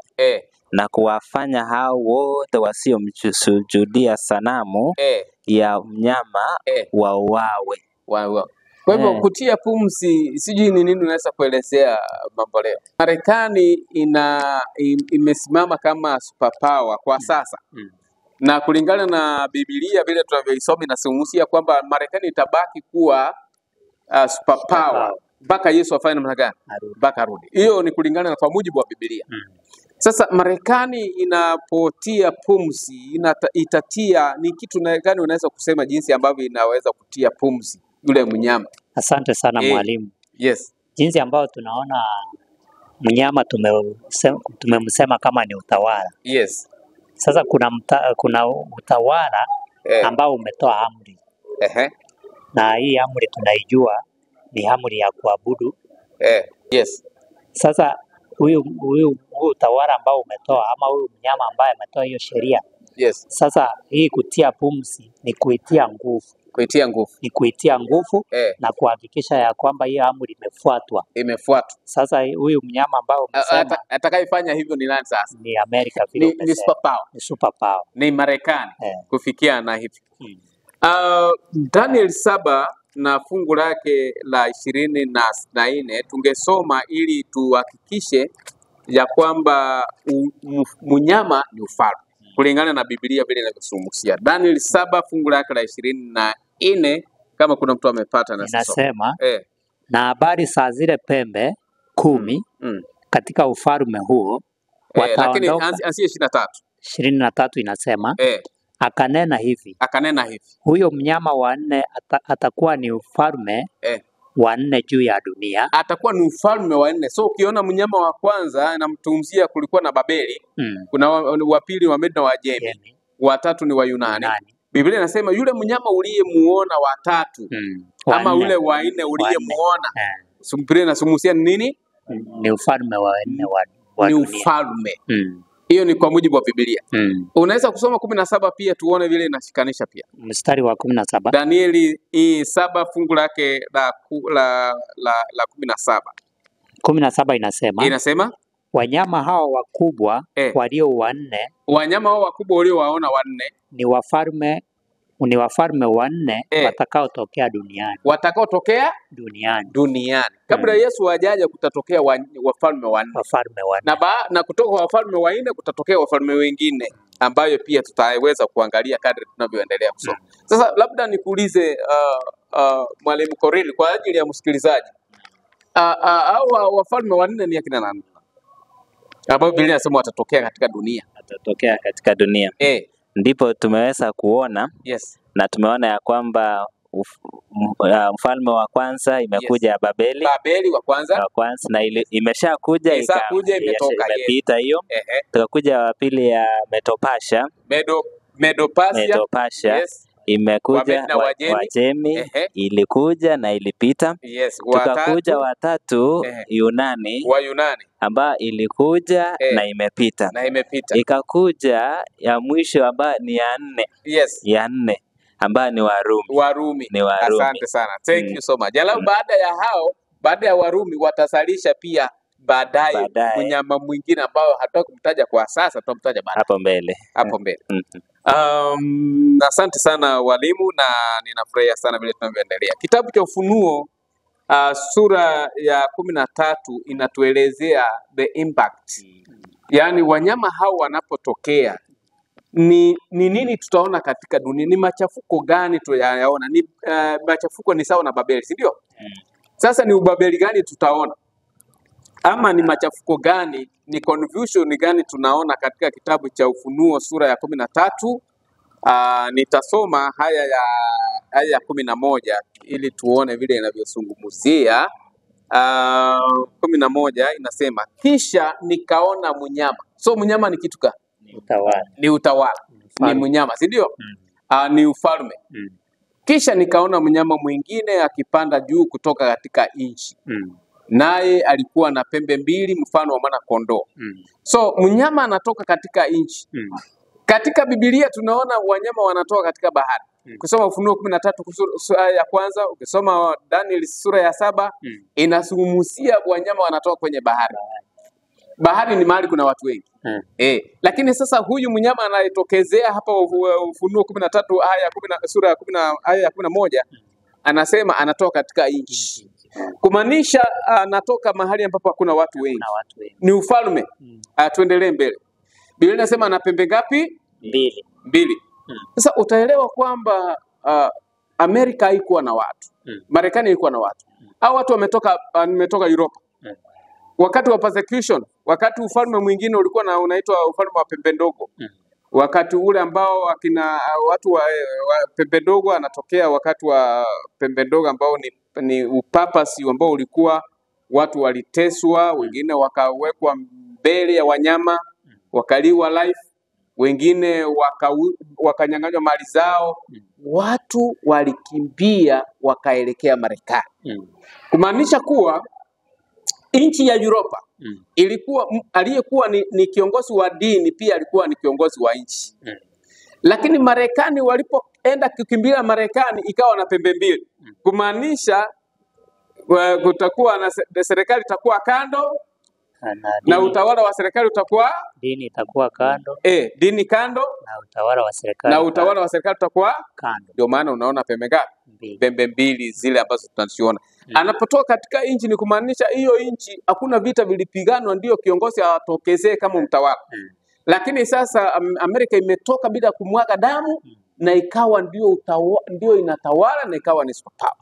na kuwafanya hao wote wasiomsujudia sanamu ya mnyama wauawe. Kwa hivyo kutia pumzi, sijui ni nini unaweza kuelezea mambo leo. Marekani imesimama kama superpower kwa sasa. Na kulingana na Biblia vile tunavyoisoma inasumusia kwamba Marekani itabaki kuwa superpower mpaka Yesu afanye namna gani? Mpaka arudi. Hiyo ni kulingana na kwa mujibu wa Biblia. Sasa Marekani inapotia pumzi, itatia ni kitu gani unaweza kusema jinsi ambavyo inaweza kutia pumzi yule mnyama? Asante sana mwalimu. Yes. Jinsi ambavyo tunaona mnyama tumemsema kama ni utawala. Yes. Sasa kuna utawala ambao umetoa amri. Na hii amri tunaijua ni amri ya kuabudu. Yes. Sasa huyu utawala ambao umetoa ama huyu mnyama ambaye ametoa hiyo sheria. Yes. Sasa hii kutia pumzi ni kuitia nguvu. Kuitia nguvu. Ni kuitia nguvu na kuhakikisha ya kwamba hiyo amri imefuatwa. Sasa huyu mnyama ambao umesema atakayefanya hivyo ni nani sasa? Ni Amerika vile ni superpower. Ni superpower. Ni Marekani kufikia na hivi. Daniel 7 na fungu lake la 24 tungesoma ili tuhakikishe ya kwamba mnyama ni ufalme kulingana na Biblia vile inavyosumusia. Daniel 7 fungu lake la 24 kama kuna mtu amepata na sasa. Inasema na habari za zile pembe 10 katika ufalme huo lakini anzie 23 inasema akanena hivi. Huyo mnyama wa 4 atakuwa ni ufalme wa 4 juu ya dunia. Atakuwa ni ufalme wa 4. So ukiona mnyama wa kwanza anamtumzia kulikuwa na Babeli, kuna wa pili wa Medi na Wajemi, wa tatu ni wa Yunani. Biblia inasema yule mnyama uliyemuona wa tatu ama ule wa 4 uliyemuona, Biblia inasumusia nini? Ni ufalme wa 4 wa dunia. Ni ufalme. Hiyo ni kwa mujibu wa Biblia. Unaweza kusoma 17 pia tuone vile inashikanisha pia. Mstari wa 17. Danieli 7 fungu lake la 17. 17 inasema wanyama hao wakubwa walio 4, wanyama hao wakubwa waliowaona 4 ni wafalme 4 watakaotokea duniani. Kabla Yesu hajaja kutatokea wafalme 4. Na kutoka wafalme 4 kutatokea wafalme wengine ambayo pia tutaweza kuangalia kadri tunavyoendelea kusoma. Sasa labda nikuulize Mwalimu Korili kwa ajili ya msikilizaji. Au wafalme 4 ni akina nani? Ambao Biblia inasema watatokea katika dunia. Ndipo tumeweza kuona na tumeona ya kwamba mfalme wa kwanza imekuja Babeli wa kwanza na imeshakuja imepita hiyo. Tukakuja wa pili ya Medo-Persia imekuja Wajemi ilikuja na ilipita. Tukakuja watatu Yunani ambayo ilikuja na imepita. Ikakuja ya mwisho ambayo ni ya 4 ambayo ni Warumi. Asante sana. Thank you so much. Alafu baada ya Warumi watasalisha pia baadaye mnyama mwingine ambao hatutaki kumtaja kwa sasa, tutamtaja baadaye hapo mbele. Asante sana walimu, na ninafurahia sana vile tunavyoendelea. Kitabu cha Ufunuo sura ya 13 inatuelezea the impact. Yaani wanyama hao wanapotokea ni nini tutaona katika dunia? Ni machafuko gani tuyaona? Ni machafuko ni sawa na Babeli, si ndio? Sasa ni ubabeli gani tutaona? Ama ni machafuko gani, ni confusion gani tunaona katika kitabu cha Ufunuo sura ya 13? Nitasoma haya ya 11 ili tuone vile inavyozungumzia. 11 inasema kisha nikaona mnyama. So mnyama ni kitu gani? Ni utawala. Ni mnyama, si ndio? Ni ufalme. Kisha nikaona mnyama mwingine akipanda juu kutoka katika nchi. Naye alikuwa na pembe 2 mfano wa mwana kondoo. So mnyama anatoka katika nchi. Katika Biblia tunaona wanyama wanatoka katika bahari. Ukisoma Ufunuo 13 sura ya kwanza, ukisoma Daniel sura ya 7 inazungumzia wanyama wanatoka kwenye bahari. Bahari ni mahali kuna watu wengi. Lakini sasa huyu mnyama anayetokezea hapa Ufunuo 13 sura ya 10 aya ya 11 anasema anatoka katika nchi. Kumaanisha anatoka mahali ambapo hakuna watu wengi. Ni ufalme. Tuendelee mbele. Biblia inasema ana pembe ngapi? 2. Sasa utaelewa kwamba Amerika haikuwa na watu. Marekani ilikuwa na watu. Hao watu wametoka Europa. Wakati wa persecution, wakati ufalme mwingine ulikuwa na unaitwa ufalme wa pembe ndogo. Wakati ule ambao watu wa pembe ndogo anatokea wakati wa pembe ndogo ambao ni upapasi ambao ulikuwa watu waliteswa, wengine wakawekwa mbele ya wanyama wakaliwa life, wengine wakanyang'anywa mali zao. Watu walikimbia wakaelekea Marekani, kumaanisha kuwa nchi ya Europa ilikuwa aliyekuwa ni kiongozi wa dini pia alikuwa ni kiongozi wa nchi. Lakini Marekani walipoenda kukimbilia Marekani ikawa na pembe mbili, kumaanisha kutakuwa na serikali itakuwa kando na utawala wa serikali utakuwa dini itakuwa kando, dini kando na utawala wa serikali utakuwa kando. Ndio maana unaona pembe ngapi? Pembe mbili zile ambazo tunaziona. Anapotoka katika nchi ni kumaanisha hiyo nchi hakuna vita vilipiganwa ndio kiongozi atokezee kama mtawala. Lakini sasa Amerika imetoka bila kumwaga damu na ikawa ndio inatawala na ikawa ni superpower.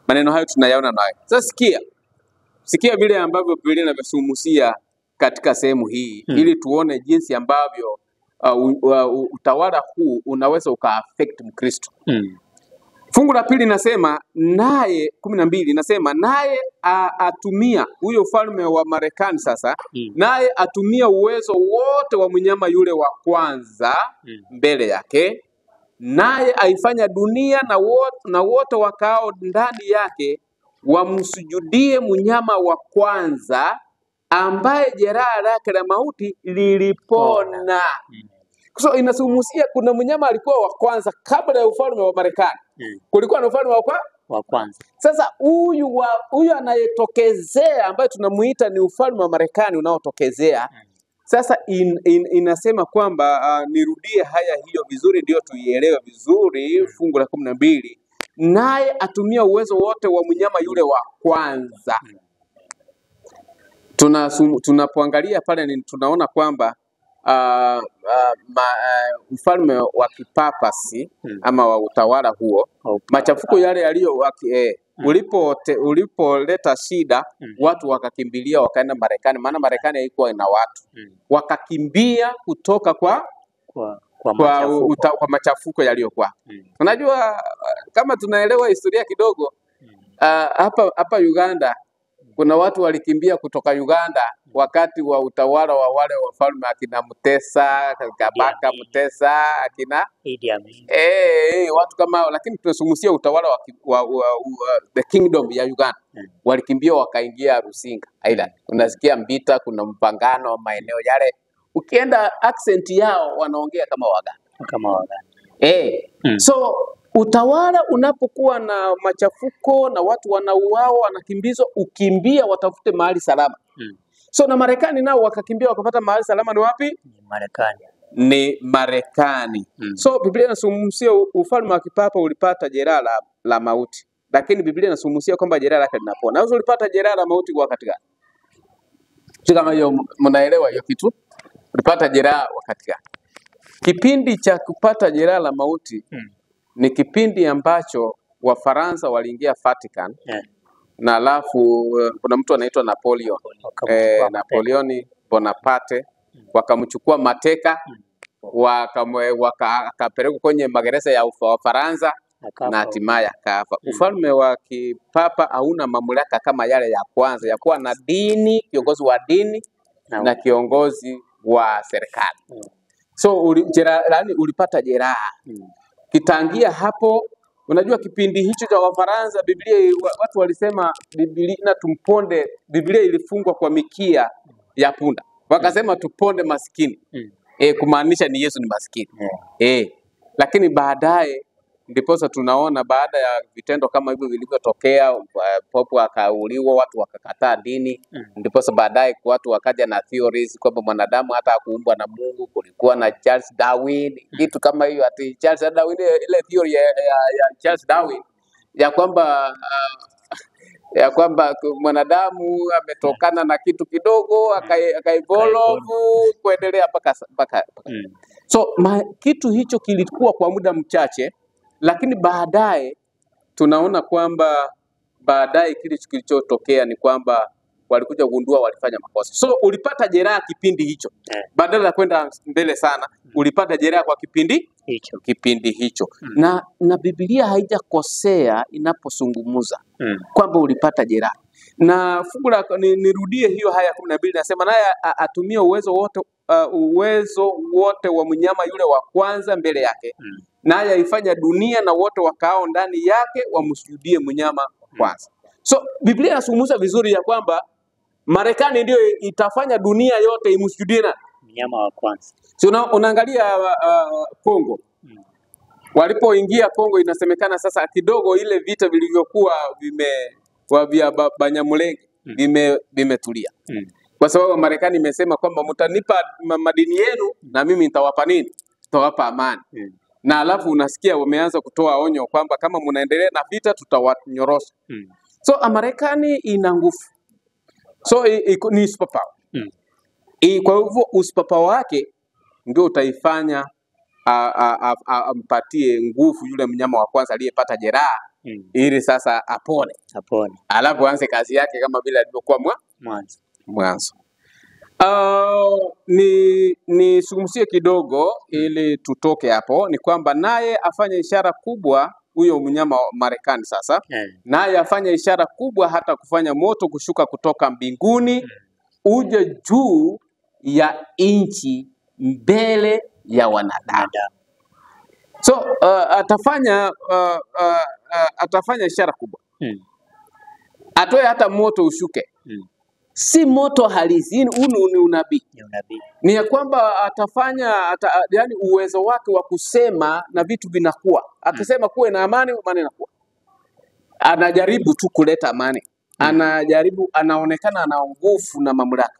Maneno hayo tunayaona nayo. Sasa sikia vile ambavyo Biblia inavyosumusia katika sehemu hii ili tuone jinsi ambavyo utawala huu unaweza ukaaffect Mkristo. Fungu la pili nasema naye 12 nasema naye atumia huyo ufalme wa Marekani sasa, naye atumia uwezo wote wa mnyama yule wa kwanza mbele yake, naye aifanya dunia na wote wakao ndani yake wamsujudie mnyama wa kwanza ambaye jeraha lake la mauti lilipona. So inasumusia kuna mnyama alikuwa wa kwanza kabla ya ufalme wa Marekani. Kulikuwa na ufalme wa kwanza. Sasa huyu anayetokezea ambaye tunamuita ni ufalme wa Marekani unaotokezea. Sasa inasema kwamba nirudie haya hiyo vizuri ndio tuielewe vizuri. Fungu la 12 naye atumia uwezo wote wa mnyama yule wa kwanza. Tunapoangalia pale tunaona kwamba ufalme wa kipapasi ama wa utawala huo, machafuko yale yaliyo ulipoleta shida, watu wakakimbilia wakaenda Marekani, maana Marekani haikuwa ina watu, wakakimbia kutoka kwa machafuko yaliyokuwa. Unajua kama tunaelewa historia kidogo, hapa Uganda kuna watu walikimbia kutoka Uganda wakati wa utawala wa wale wafalme akina Mutesa, Kabaka Mutesa, akina Idi Amin. Watu kama hao, lakini tunasumusia utawala wa the kingdom ya Uganda. Walikimbia wakaingia Rusinga Island. Unasikia Mbita, kuna mpangano maeneo yale. Ukienda accent yao wanaongea kama Waganda. So utawala unapokuwa na machafuko na watu wanauao wanakimbizwa, ukimbia watafute mahali salama. So na Marekani nao wakakimbia wakapata mahali salama. Ni wapi? Ni Marekani. So Biblia inasumusia ufalme wa kipapa ulipata jeraha la mauti, lakini Biblia inasumusia kwamba jeraha lake linapona. Na ulipata jeraha la mauti kwa wakati gani? Kama hiyo mnaelewa hiyo kitu? Ulipata jeraha wakati gani? Kipindi cha kupata jeraha la mauti ni kipindi ambacho Wafaransa waliingia Vatican, na alafu kuna mtu anaitwa Napoleon Bonaparte, wakamchukua mateka, wakapelekwa kwenye magereza ya Wafaransa na hatimaye akafa. Ufalme wa kipapa hauna mamlaka kama yale ya kwanza ya kuwa na dini, kiongozi wa dini na kiongozi wa serikali. So ulipata jeraha. Kitangia hapo, unajua kipindi hicho cha Wafaransa, Biblia watu walisema Biblia na tumponde, Biblia ilifungwa kwa mikia ya punda. Wakasema tuponde maskini. Kumaanisha ni Yesu ni maskini. Lakini baadaye ndiposa tunaona baada ya vitendo kama hivyo vilivyotokea, popo akauliwa, watu wakakataa dini, ndiposa baadaye watu wakaja na theories kwamba mwanadamu hata hakuumbwa na Mungu. Kulikuwa na Charles Darwin, kitu kama hiyo, ati Charles Darwin, ile theory ya Charles Darwin ya kwamba mwanadamu ametokana na kitu kidogo akaevolve kuendelea mpaka. So kitu hicho kilikuwa kwa muda mchache, lakini baadaye tunaona kwamba baadaye kile kilichotokea ni kwamba walikuja kugundua walifanya makosa. So ulipata jeraha kipindi hicho. Badala ya kwenda mbele sana, ulipata jeraha kwa kipindi hicho. Na Biblia haijakosea inapozungumza kwamba ulipata jeraha. Na fungu la nirudie hiyo haya 12 nasema naye atumie uwezo wote wa mnyama yule wa kwanza mbele yake, naye aifanya dunia na wote wakao ndani yake wamsujudie mnyama kwanza. So Biblia inazungumza vizuri ya kwamba Marekani ndio itafanya dunia yote imsujudie na mnyama wa kwanza. So unaangalia Kongo. Walipoingia Kongo, inasemekana sasa kidogo ile vita vilivyokuwa vya Banyamulenge vimetulia. Kwa sababu Marekani imesema kwamba mtanipa madini yenu na mimi nitawapa nini? Nitawapa amani. Na alafu unasikia wameanza kutoa onyo kwamba kama mnaendelea na vita tutawanyorosha. So Marekani ina nguvu. So ni superpower. Kwa hivyo superpower wake ndio utaifanya ampatie nguvu yule mnyama wa kwanza aliyepata jeraha ili sasa apone. Alafu aanze kazi yake kama vile alivyokuwa mwanzo. Ni sungumzie kidogo ili tutoke hapo, ni kwamba naye afanye ishara kubwa huyo mnyama wa Marekani sasa. Naye afanye ishara kubwa hata kufanya moto kushuka kutoka mbinguni uje juu ya nchi mbele ya wanadamu. So atafanya ishara kubwa. Atoe hata moto ushuke. Si moto halisi, ni unabii. Ni ya kwamba atafanya yani uwezo wake wa kusema na vitu vinakuwa. Akisema kuwe na amani, amani inakuwa. Anajaribu tu kuleta amani. Anaonekana ana nguvu na mamlaka.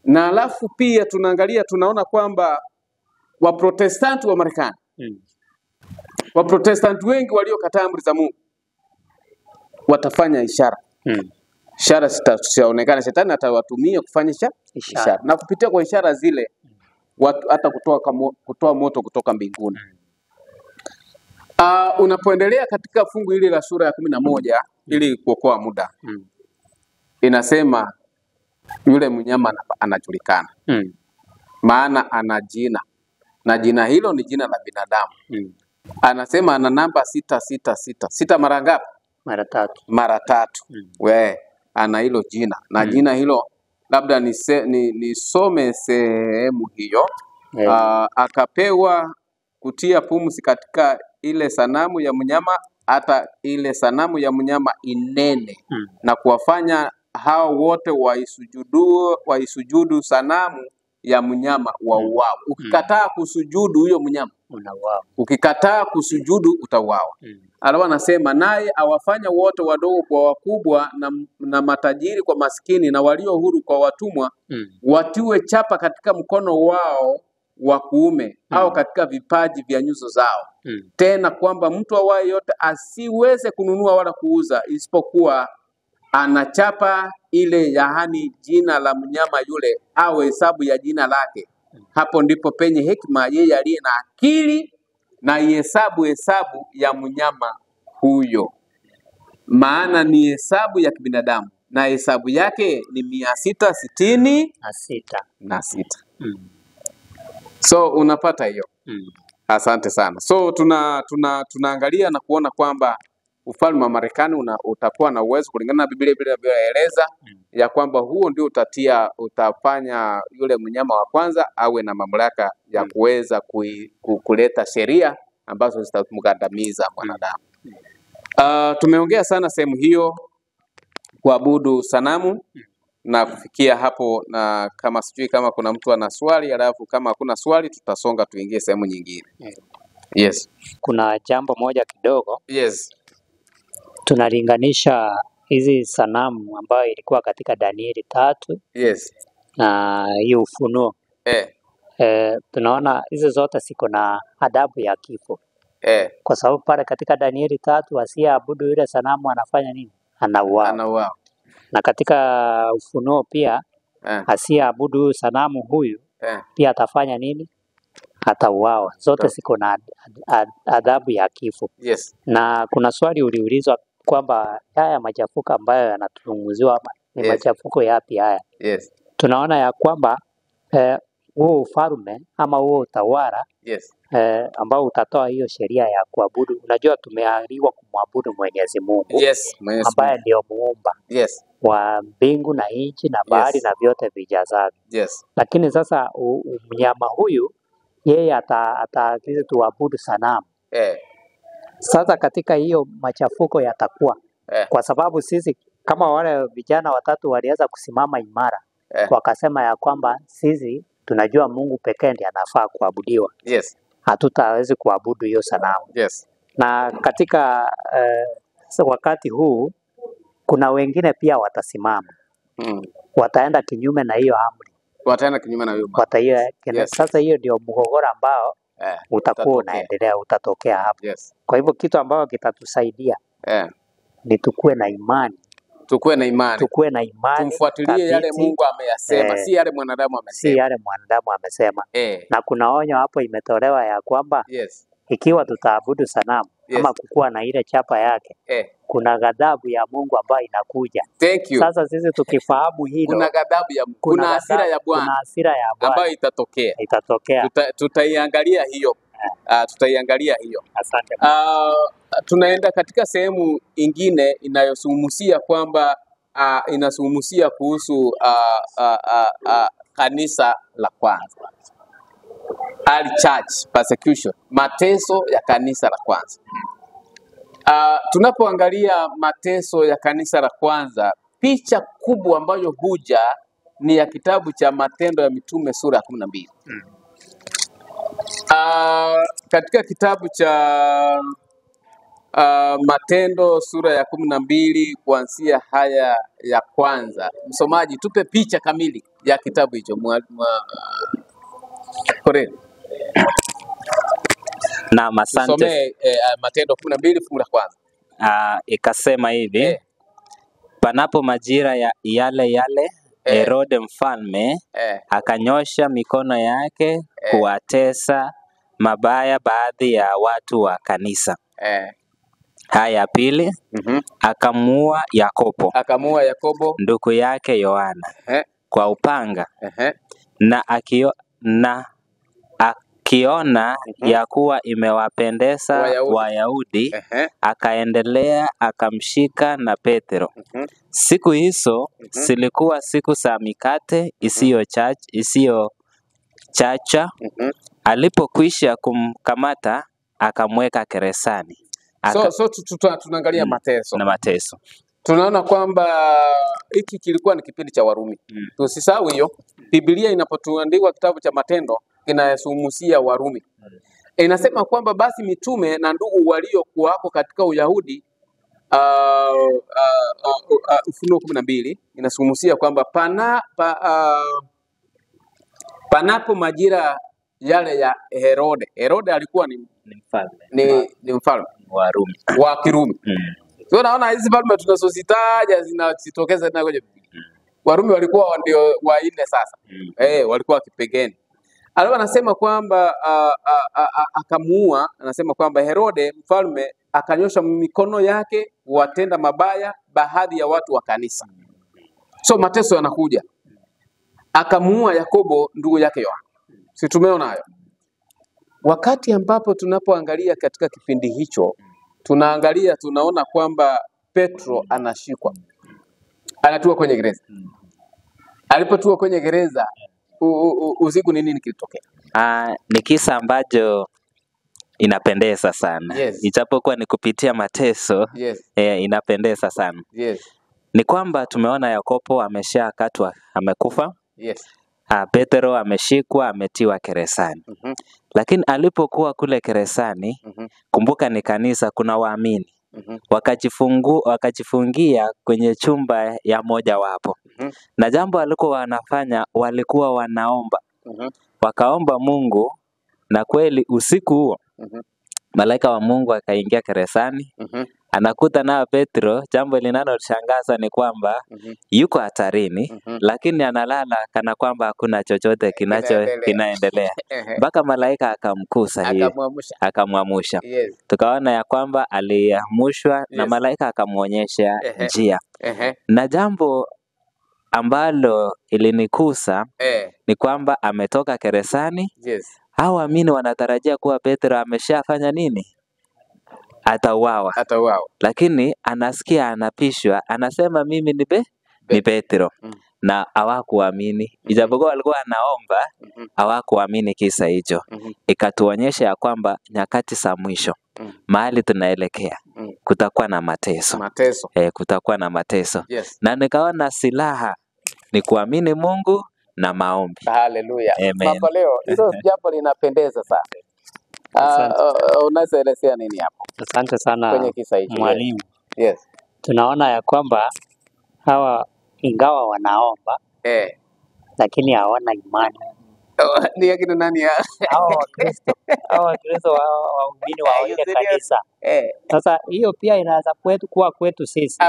Na alafu pia tunaona kwamba Waprotestanti wa Marekani, Waprotestanti wengi waliokataa amri za Mungu watafanya ishara. Ishara zitaonekana, shetani atawatumia kufanya ishara. Na kupitia kwa ishara zile hata kutoa moto kutoka mbinguni. Unapoendelea katika fungu hili la sura ya 11 ili kuokoa muda. Inasema yule mnyama anajulikana. Maana ana jina. Na jina hilo ni jina la binadamu. Anasema ana namba 666. 6 mara ngapi? Mara tatu. Ana hilo jina. Na jina hilo labda nisome sehemu hiyo. Akapewa kutia pumzi katika ile sanamu ya mnyama, hata ile sanamu ya mnyama inene na kuwafanya hao wote waisujudu sanamu ya mnyama wauawe. Ukikataa kusujudu huyo mnyama unauawa. Ukikataa kusujudu utauawa. Alafu anasema naye awafanya wote wadogo kwa wakubwa na matajiri kwa maskini na walio huru kwa watumwa watiwe chapa katika mkono wao wa kuume au katika vipaji vya nyuso zao. Tena kwamba mtu awaye yote asiweze kununua wala kuuza isipokuwa anachapa ile yaani jina la mnyama yule au hesabu ya jina lake. Hapo ndipo penye hekima yeye aliye na akili na hesabu ya mnyama huyo. Maana ni hesabu ya kibinadamu na hesabu yake ni 666. So unapata hiyo. Asante sana. So tunaangalia na kuona kwamba ufalme wa Marekani utakuwa na uwezo kulingana na Biblia ilivyoeleza ya kwamba huo ndio utafanya yule mnyama wa kwanza awe na mamlaka ya kuweza kuleta sheria ambazo zitamgandamiza mwanadamu. Tumeongea sana sehemu hiyo kuabudu sanamu na kufikia hapo, na kama sijui kama kuna mtu ana swali, alafu kama hakuna swali tutasonga tuingie sehemu nyingine. Yes. Kuna jambo moja kidogo. Yes. Tunalinganisha hizi sanamu ambayo ilikuwa katika Danieli 3. Yes. Na hiyo Ufunuo. Tunaona hizi zote ziko na adabu ya kifo. Kwa sababu pale katika Danieli 3 asiyeabudu ile sanamu anafanya nini? Anauawa. Na katika Ufunuo pia asiyeabudu sanamu huyu pia atafanya nini? Atauawa. Zote ziko na adhabu ya kifo. Yes. Na kuna swali uliulizwa kwamba haya machafuko ambayo yanatuzunguziwa ni machafuko yapi haya? Yes. Tunaona ya kwamba huo ufalme ama huo utawala ambao utatoa hiyo sheria ya kuabudu. Unajua tumeamriwa kumwabudu Mwenyezi Mungu Yes, Mwenyezi ambaye Mungu. ndio muumba Yes, wa mbingu na nchi na bahari Yes. na vyote vijazavyo. yes. Lakini sasa mnyama huyu yeye ataagiza tuabudu sanamu. Sasa katika hiyo machafuko yatakuwa kwa sababu sisi kama wale vijana watatu waliweza kusimama imara wakasema ya kwamba sisi tunajua Mungu pekee ndiye anafaa kuabudiwa. Yes, Hatutawezi kuabudu hiyo sanamu. yes. Na katika wakati huu kuna wengine pia watasimama. Wataenda kinyume na hiyo amri. Wataenda kinyume na hiyo. Yes. Sasa hiyo ndio mgogoro ambao utakuwa unaendelea, utatokea hapo. Yes. Kwa hivyo kitu ambacho kitatusaidia ni tukue na imani. Tukue na imani. Tukue na imani. Tumfuatilie yale Mungu ameyasema, si yale mwanadamu amesema. Si yale mwanadamu amesema. Na kuna onyo hapo imetolewa ya kwamba ikiwa tutaabudu sanamu ama kukua na ile chapa yake, kuna ghadhabu ya Mungu ambayo inakuja. Thank you. Sasa sisi tukifahamu hilo, kuna ghadhabu ya Mungu, kuna hasira ya Bwana. Kuna hasira ya Bwana ambayo itatokea. Tutaiangalia hiyo. Tutaiangalia hiyo. Asante. Tunaenda katika sehemu ingine inayosumusia kwamba inasumusia kuhusu kanisa la kwanza. Early church persecution, mateso ya kanisa la kwanza. Tunapoangalia mateso ya kanisa la kwanza, picha kubwa ambayo huja ni ya kitabu cha Matendo ya Mitume sura ya 12. Katika kitabu cha Matendo sura ya 12 kuanzia haya ya kwanza. Msomaji, tupe picha kamili ya kitabu hicho. Na asante. Tusome Matendo 12 fungu la kwanza. Ikasema hivi, panapo majira ya yale Herode mfalme akanyosha mikono yake kuwatesa mabaya baadhi ya watu wa kanisa. Haya pili, akamuua Yakobo ndugu yake Yohana kwa upanga, na akiona ya kuwa imewapendeza Wayahudi, akaendelea akamshika na Petro. Siku hizo zilikuwa siku za mikate isiyochacha. Alipokwisha kumkamata akamweka gerezani. Tunaangalia mateso. Na mateso. Tunaona kwamba hiki kilikuwa ni kipindi cha Warumi. Tusisahau hiyo. Biblia inapotuandikwa kitabu cha Matendo kinayasumusia Warumi. Inasema kwamba basi mitume na ndugu waliokuwako katika Uyahudi, Ufunuo 12 inasumusia kwamba panapo majira yale ya Herode. Herode alikuwa ni mfalme wa Rumi, wa Kirumi. So naona hizi falme tunazozitaja zinajitokeza tena kwenye Warumi walikuwa ndio waine sasa. Walikuwa kipegeni. Alikuwa anasema kwamba akamuua, anasema kwamba Herode mfalme akanyosha mikono yake watenda mabaya baadhi ya watu wa kanisa. So mateso yanakuja. Akamuua Yakobo ndugu yake Yohana. Si tumeona hayo? Wakati ambapo tunapoangalia katika kipindi hicho, tunaona kwamba Petro anashikwa. Anatua kwenye gereza. Alipotua kwenye gereza, usiku nini kilitokea? Ni kisa ambacho inapendeza sana. Ijapokuwa ni kupitia mateso, inapendeza sana. Ni kwamba tumeona Yakobo ameshakatwa, amekufa. Petro ameshikwa, ametiwa gerezani. Lakini alipokuwa kule gerezani, kumbuka ni kanisa, kuna waamini. Wakajifungia kwenye chumba ya moja wapo. Na jambo walikuwa wanafanya, walikuwa wanaomba. Wakaomba Mungu, na kweli usiku huo malaika wa Mungu akaingia gerezani. Anakuta na Petro. Jambo linaloshangaza ni kwamba yuko hatarini, lakini analala kana kwamba hakuna chochote kinaendelea. Mpaka malaika akamkusa hivi, akamwamusha. Tukaona ya kwamba aliamushwa na malaika akamuonyesha njia. Na jambo ambalo ilinikusa ni kwamba ametoka gerezani, hao waamini wanatarajia kuwa Petro ameshafanya nini? Atauawa. Lakini anasikia anapishwa, anasema mimi ni Petro. Na hawakuamini. Ijapokuwa walikuwa wanaomba, hawakuamini kisa hicho. Ikatuonyesha ya kwamba nyakati za mwisho, mahali tunaelekea, kutakuwa na mateso. Kutakuwa na mateso. Yes. Na nikaona silaha ni kuamini Mungu na maombi. Haleluya. Amen. Makoleo, hilo jambo linapendeza sana. Unaelezea nini hapo? Asante sana Kwenye kisa hicho. mwalimu. Yes. Tunaona ya kwamba hawa ingawa wanaomba lakini hawana imani. Ni akina nani ya? Hawa Wakristo waumini wa ile kanisa. Sasa hiyo pia inaweza kuwa kwetu sisi.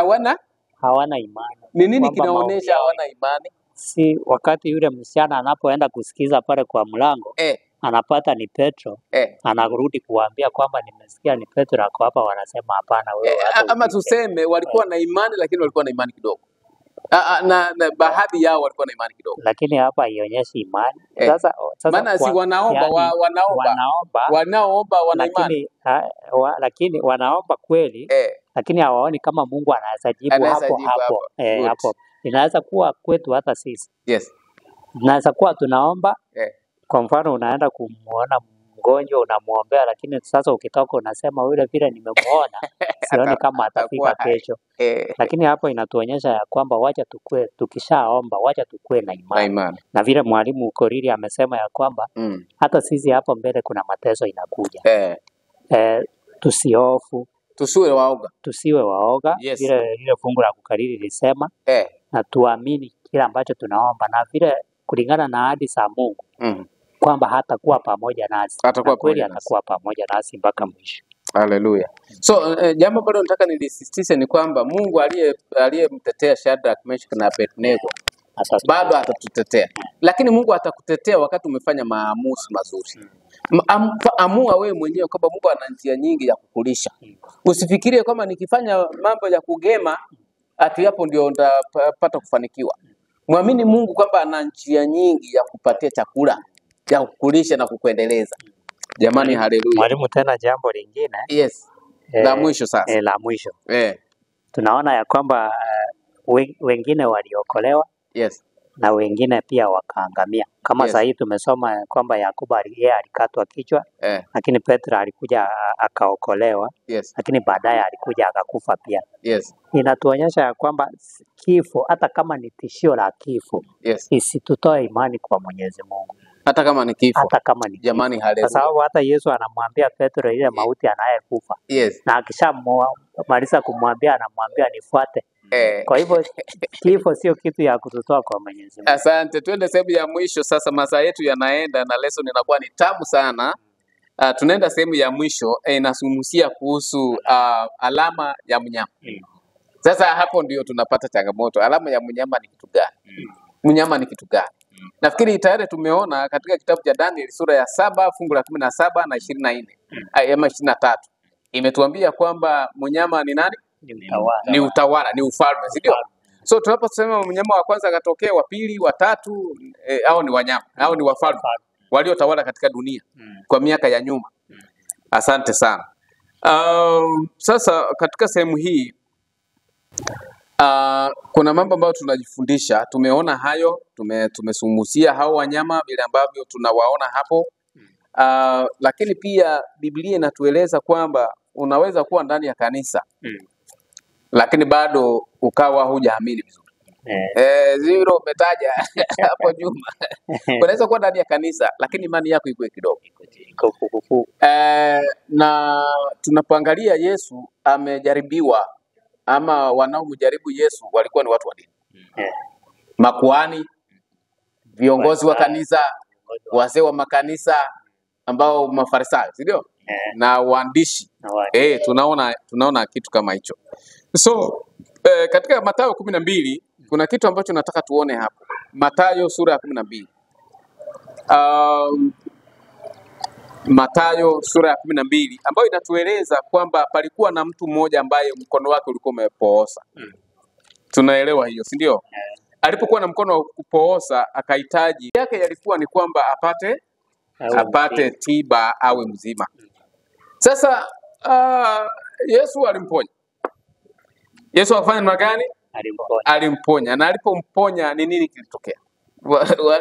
Hawana imani. Ni nini kinaonyesha hawana imani? Si wakati yule msichana anapoenda kusikiza pale kwa mlango, anapata ni Petro, anarudi kuambia kwamba nimesikia ni Petro ako hapa, wanasema hapana wewe. Ama tuseme walikuwa na imani lakini walikuwa na imani kidogo. Na baadhi yao walikuwa na imani kidogo. Lakini hapa haionyeshi imani. Sasa maana si wanaomba, wanaomba wana imani. Lakini wanaomba kweli, lakini hawaoni kama Mungu anaweza jibu hapo. Inaweza kuwa kwetu hata sisi. Yes. Inaweza kuwa tunaomba, kwa mfano unaenda kumuona mgonjwa unamuombea, lakini sasa ukitoka unasema yule vile nimemuona sioni kama atafika kesho. Lakini hapo inatuonyesha ya kwamba wacha tukue, tukishaomba wacha tukue na imani. Na vile mwalimu Koriri amesema ya kwamba hata sisi hapo mbele kuna mateso inakuja. Tusihofu, tusiwe waoga. Yes. Vile fungu la kukariri lisema, na tuamini kile ambacho tunaomba, na vile kulingana na ahadi za Mungu kwamba hatakuwa pamoja nasi. Kweli atakuwa pamoja nasi mpaka mwisho. Haleluya. So jambo bado nataka nilisisitize ni kwamba Mungu aliyemtetea Shadrach, Meshach na Abednego bado atatutetea. Lakini Mungu atakutetea wakati umefanya maamuzi mazuri. Amua wewe mwenyewe kwamba Mungu ana njia nyingi ya kukulisha. Usifikirie kama nikifanya mambo ya kugema ati hapo ndio ndapata kufanikiwa. Muamini Mungu kwamba ana njia nyingi ya kupatia chakula, ya kukulisha na kukuendeleza. Jamani, haleluya. Mwalimu, tena jambo lingine. Yes. La mwisho sasa. La mwisho. Tunaona ya kwamba wengine waliokolewa. Yes. Na wengine pia wakaangamia. Kama sasa tumesoma kwamba Yakobo yeye alikatwa kichwa, lakini Petro alikuja akaokolewa. Yes. Lakini baadaye alikuja akakufa pia. Yes. Inatuonyesha ya kwamba kifo, hata kama ni tishio la kifo, isitutoe imani kwa Mwenyezi Mungu. Hata kama ni kifo. Jamani, haleluya. Kwa sababu hata Yesu anamwambia Petro ile mauti anayekufa. Yes. Na akishamaliza kumwambia anamwambia nifuate. Kwa hivyo kifo sio kitu ya kututoa kwa Mwenyezi Mungu. Asante. Twende sehemu ya mwisho sasa, masaa yetu yanaenda na lesson inakuwa ni tamu sana. Tunaenda sehemu ya mwisho, inazungumzia kuhusu alama ya mnyama. Sasa hapo ndio tunapata changamoto. Alama ya mnyama ni kitu gani? Mnyama ni kitu gani? Nafikiri tayari tumeona katika kitabu cha Daniel sura ya 7 fungu la 17 na 24 ama 23. Imetuambia kwamba mnyama ni nani? Ni utawala, ni ufalme, si ndio? So tunaposema mnyama wa kwanza akatokea, wa pili, wa tatu, hao ni wanyama, hao ni wafalme waliotawala katika dunia kwa miaka ya nyuma. Asante sana. Sasa katika sehemu hii kuna mambo ambayo tunajifundisha. Tumeona hayo, tumesumusia hao wanyama vile ambavyo tunawaona hapo. Lakini pia Biblia inatueleza kwamba unaweza kuwa ndani ya kanisa lakini bado ukawa hujaamini vizuri. Zero umetaja hapo nyuma. Unaweza kuwa ndani ya kanisa lakini imani yako iko kidogo. Na tunapoangalia Yesu amejaribiwa, ama wanaomjaribu Yesu walikuwa ni watu wa dini. Makuhani, viongozi wa kanisa, wazee wa makanisa ambao Mafarisayo, si ndio? Na waandishi. Tunaona kitu kama hicho. So katika Mathayo 12 kuna kitu ambacho nataka tuone hapo. Mathayo sura ya 12. Mathayo sura ya 12 ambayo inatueleza kwamba palikuwa na mtu mmoja ambaye mkono wake ulikuwa umepooza. Tunaelewa hiyo, si ndio? Alipokuwa na mkono wa kupooza akahitaji yake yalikuwa ni kwamba apate apate tiba awe mzima. Sasa Yesu alimponya. Yesu afanya namna gani? Alimponya. Na alipomponya ni nini kilitokea?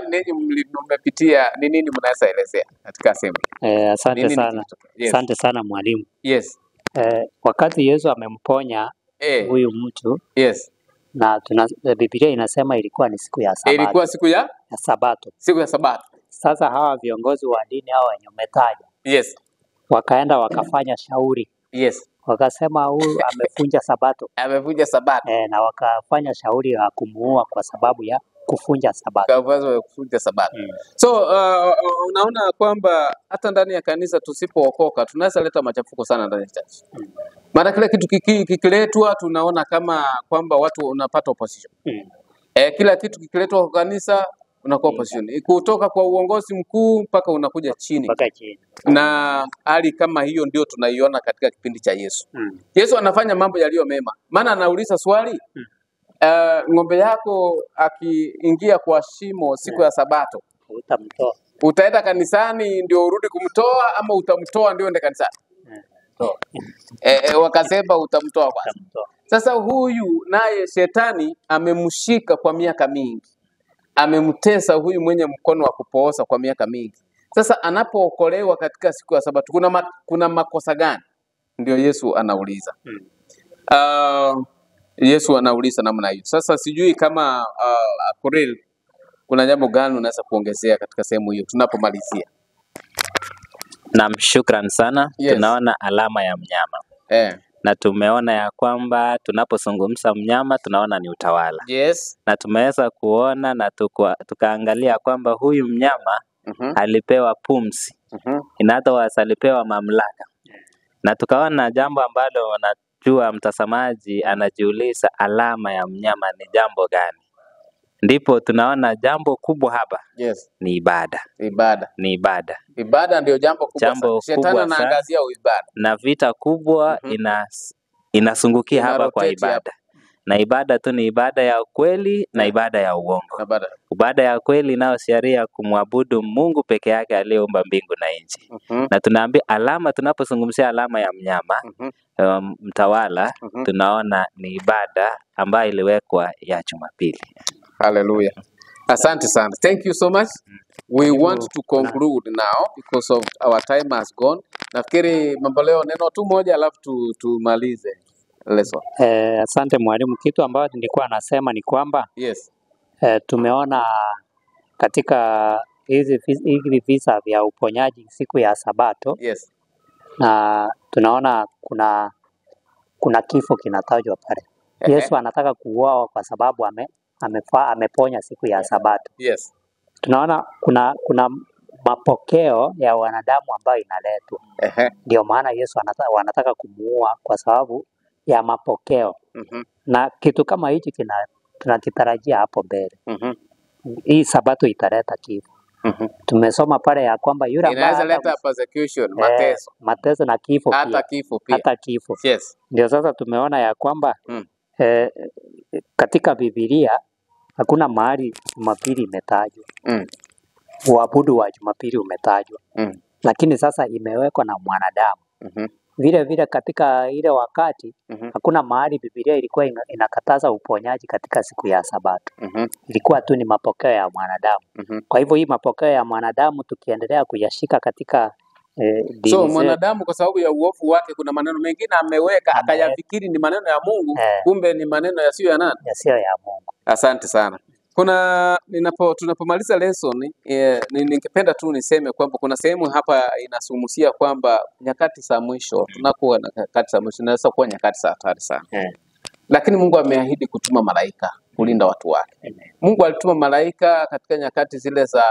Ninyi mmepitia, ni nini mnaweza elezea katika sehemu? Asante sana. Yes. Asante sana mwalimu. Yes. Wakati Yesu amemponya huyu mtu, yes, na Biblia inasema ilikuwa ni siku ya Sabato. Ilikuwa siku ya Sabato. Siku ya Sabato. Sasa hawa viongozi wa dini hao wenye umetaja, yes, wakaenda wakafanya shauri. Yes. Wakasema huyu amevunja Sabato. Amevunja Sabato. Na wakafanya shauri ya kumuua kwa sababu ya kufunja Sabato. Kufunja Sabato. So unaona kwamba hata ndani ya kanisa tusipookoka tunaweza leta machafuko sana ndani ya church. Maana kila kitu kikiletwa tunaona kama kwamba watu unapata opposition. Kila kitu kikiletwa kwa kanisa unakuwa opposition. Kutoka kwa uongozi mkuu mpaka unakuja chini. Na hali kama hiyo ndio tunaiona katika kipindi cha Yesu. Yesu anafanya mambo yaliyo mema. Maana anauliza swali, ng'ombe yako akiingia kwa shimo siku ya Sabato, utamtoa? Utaenda kanisani ndio urudi kumtoa ama utamtoa ndio ende kanisani? Wakasema utamtoa kwanza. Sasa huyu naye shetani amemshika kwa miaka mingi. Amemtesa huyu mwenye mkono wa kupooza kwa miaka mingi. Sasa anapookolewa katika siku ya Sabato kuna makosa gani? Ndio Yesu anauliza. Yesu anauliza namna hiyo. Sasa sijui kama Korel kuna jambo gani unaweza kuongezea katika sehemu hiyo tunapomalizia. Naam, shukran sana. Yes. Tunaona alama ya mnyama. Na tumeona ya kwamba tunapozungumza mnyama tunaona ni utawala. Yes. Na tumeweza kuona na tukaangalia kwamba huyu mnyama alipewa pumzi. In other words, alipewa mamlaka. Na tukaona jambo ambalo najua mtazamaji anajiuliza, alama ya mnyama ni jambo gani? Ndipo tunaona jambo kubwa hapa. Yes. Ni ibada. Ni ibada. Ibada ndio jambo kubwa. Shetani anaangazia ibada. Na vita kubwa inasungukia hapa kwa ibada. Na ibada tu ni ibada ya ukweli na ibada ya uongo. Ibada ya kweli inayoashiria kumwabudu Mungu peke yake aliyeumba mbingu na nchi. Na tunaambia alama, tunapozungumzia alama ya mnyama mtawala, tunaona ni ibada ambayo iliwekwa ya Jumapili. Hallelujah. Asante sana. Thank you so much. We want to conclude now because of our time has gone. Nafikiri mambo leo neno tu moja alafu tumalize lesson. Asante mwalimu. Kitu ambacho nilikuwa nasema ni kwamba yes, tumeona katika hizi visa vya uponyaji siku ya Sabato. Yes. Na tunaona kuna kifo kinatajwa pale. Yesu anataka kuuawa kwa sababu ameponya siku ya Sabato. Yes. Tunaona kuna mapokeo ya wanadamu ambayo inaletwa. Ndio maana Yesu wanataka kumuua kwa sababu ya mapokeo. Na kitu kama hichi tunakitarajia hapo mbele. Hii Sabato italeta kifo. Tumesoma pale ya kwamba yule ambaye inaweza leta persecution, mateso na kifo pia. Hata kifo. Yes. Ndio sasa tumeona ya kwamba katika Biblia hakuna mahali Jumapili imetajwa. Uabudu wa Jumapili umetajwa. Lakini sasa imewekwa na mwanadamu. Vile vile katika ile wakati hakuna mahali Biblia ilikuwa inakataza uponyaji katika siku ya Sabato. Ilikuwa tu ni mapokeo ya mwanadamu. Kwa hivyo hii mapokeo ya mwanadamu tukiendelea kuyashika katika so mwanadamu kwa sababu ya uovu wake kuna maneno mengine ameweka akayafikiri ni maneno ya Mungu, kumbe ni maneno yasiyo ya nani? Yasiyo ya Mungu. Asante sana. Tunapomaliza lesson ningependa tu niseme kwamba kuna sehemu hapa inasumusia kwamba nyakati za mwisho tunakuwa na nyakati za mwisho, inaweza kuwa nyakati za hatari sana. Lakini Mungu ameahidi kutuma malaika kulinda watu wake. Mungu alituma malaika katika nyakati zile za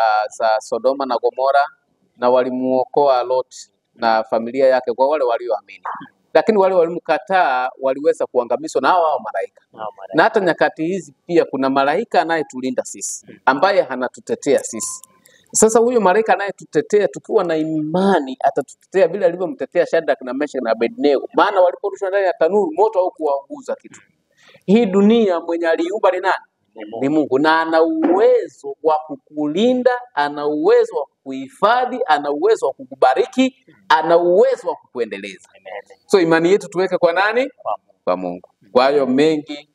Sodoma na Gomora na walimuokoa Lot na familia yake kwa wale walioamini. Lakini wale walimkataa waliweza kuangamizwa na hao malaika. Na hata nyakati hizi pia kuna malaika anayetulinda sisi, ambaye anatutetea sisi. Sasa huyo malaika anayetutetea tukiwa na imani atatutetea vile alivyomtetea Shadrach na Meshach na Abednego. Maana waliporushwa ndani ya tanuru moto au kuwaunguza kitu. Hii dunia mwenye aliumba ni nani? Ni Mungu, na ana uwezo wa kukulinda, ana uwezo wa kukuhifadhi, ana uwezo wa kukubariki, ana uwezo wa kukuendeleza. So imani yetu tuweke kwa nani? Kwa Mungu. Kwa hiyo mengi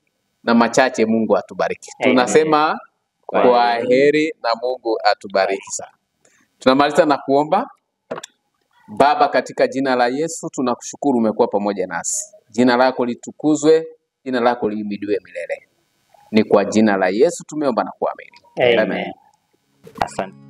na machache, Mungu atubariki. Tunasema kwa heri na Mungu atubariki sana. Tunamaliza na kuomba. Baba, katika jina la Yesu tunakushukuru, umekuwa pamoja nasi. Jina lako litukuzwe, jina lako lihimidiwe milele. Ni kwa jina la Yesu tumeomba na kuamini. Amen. Asante.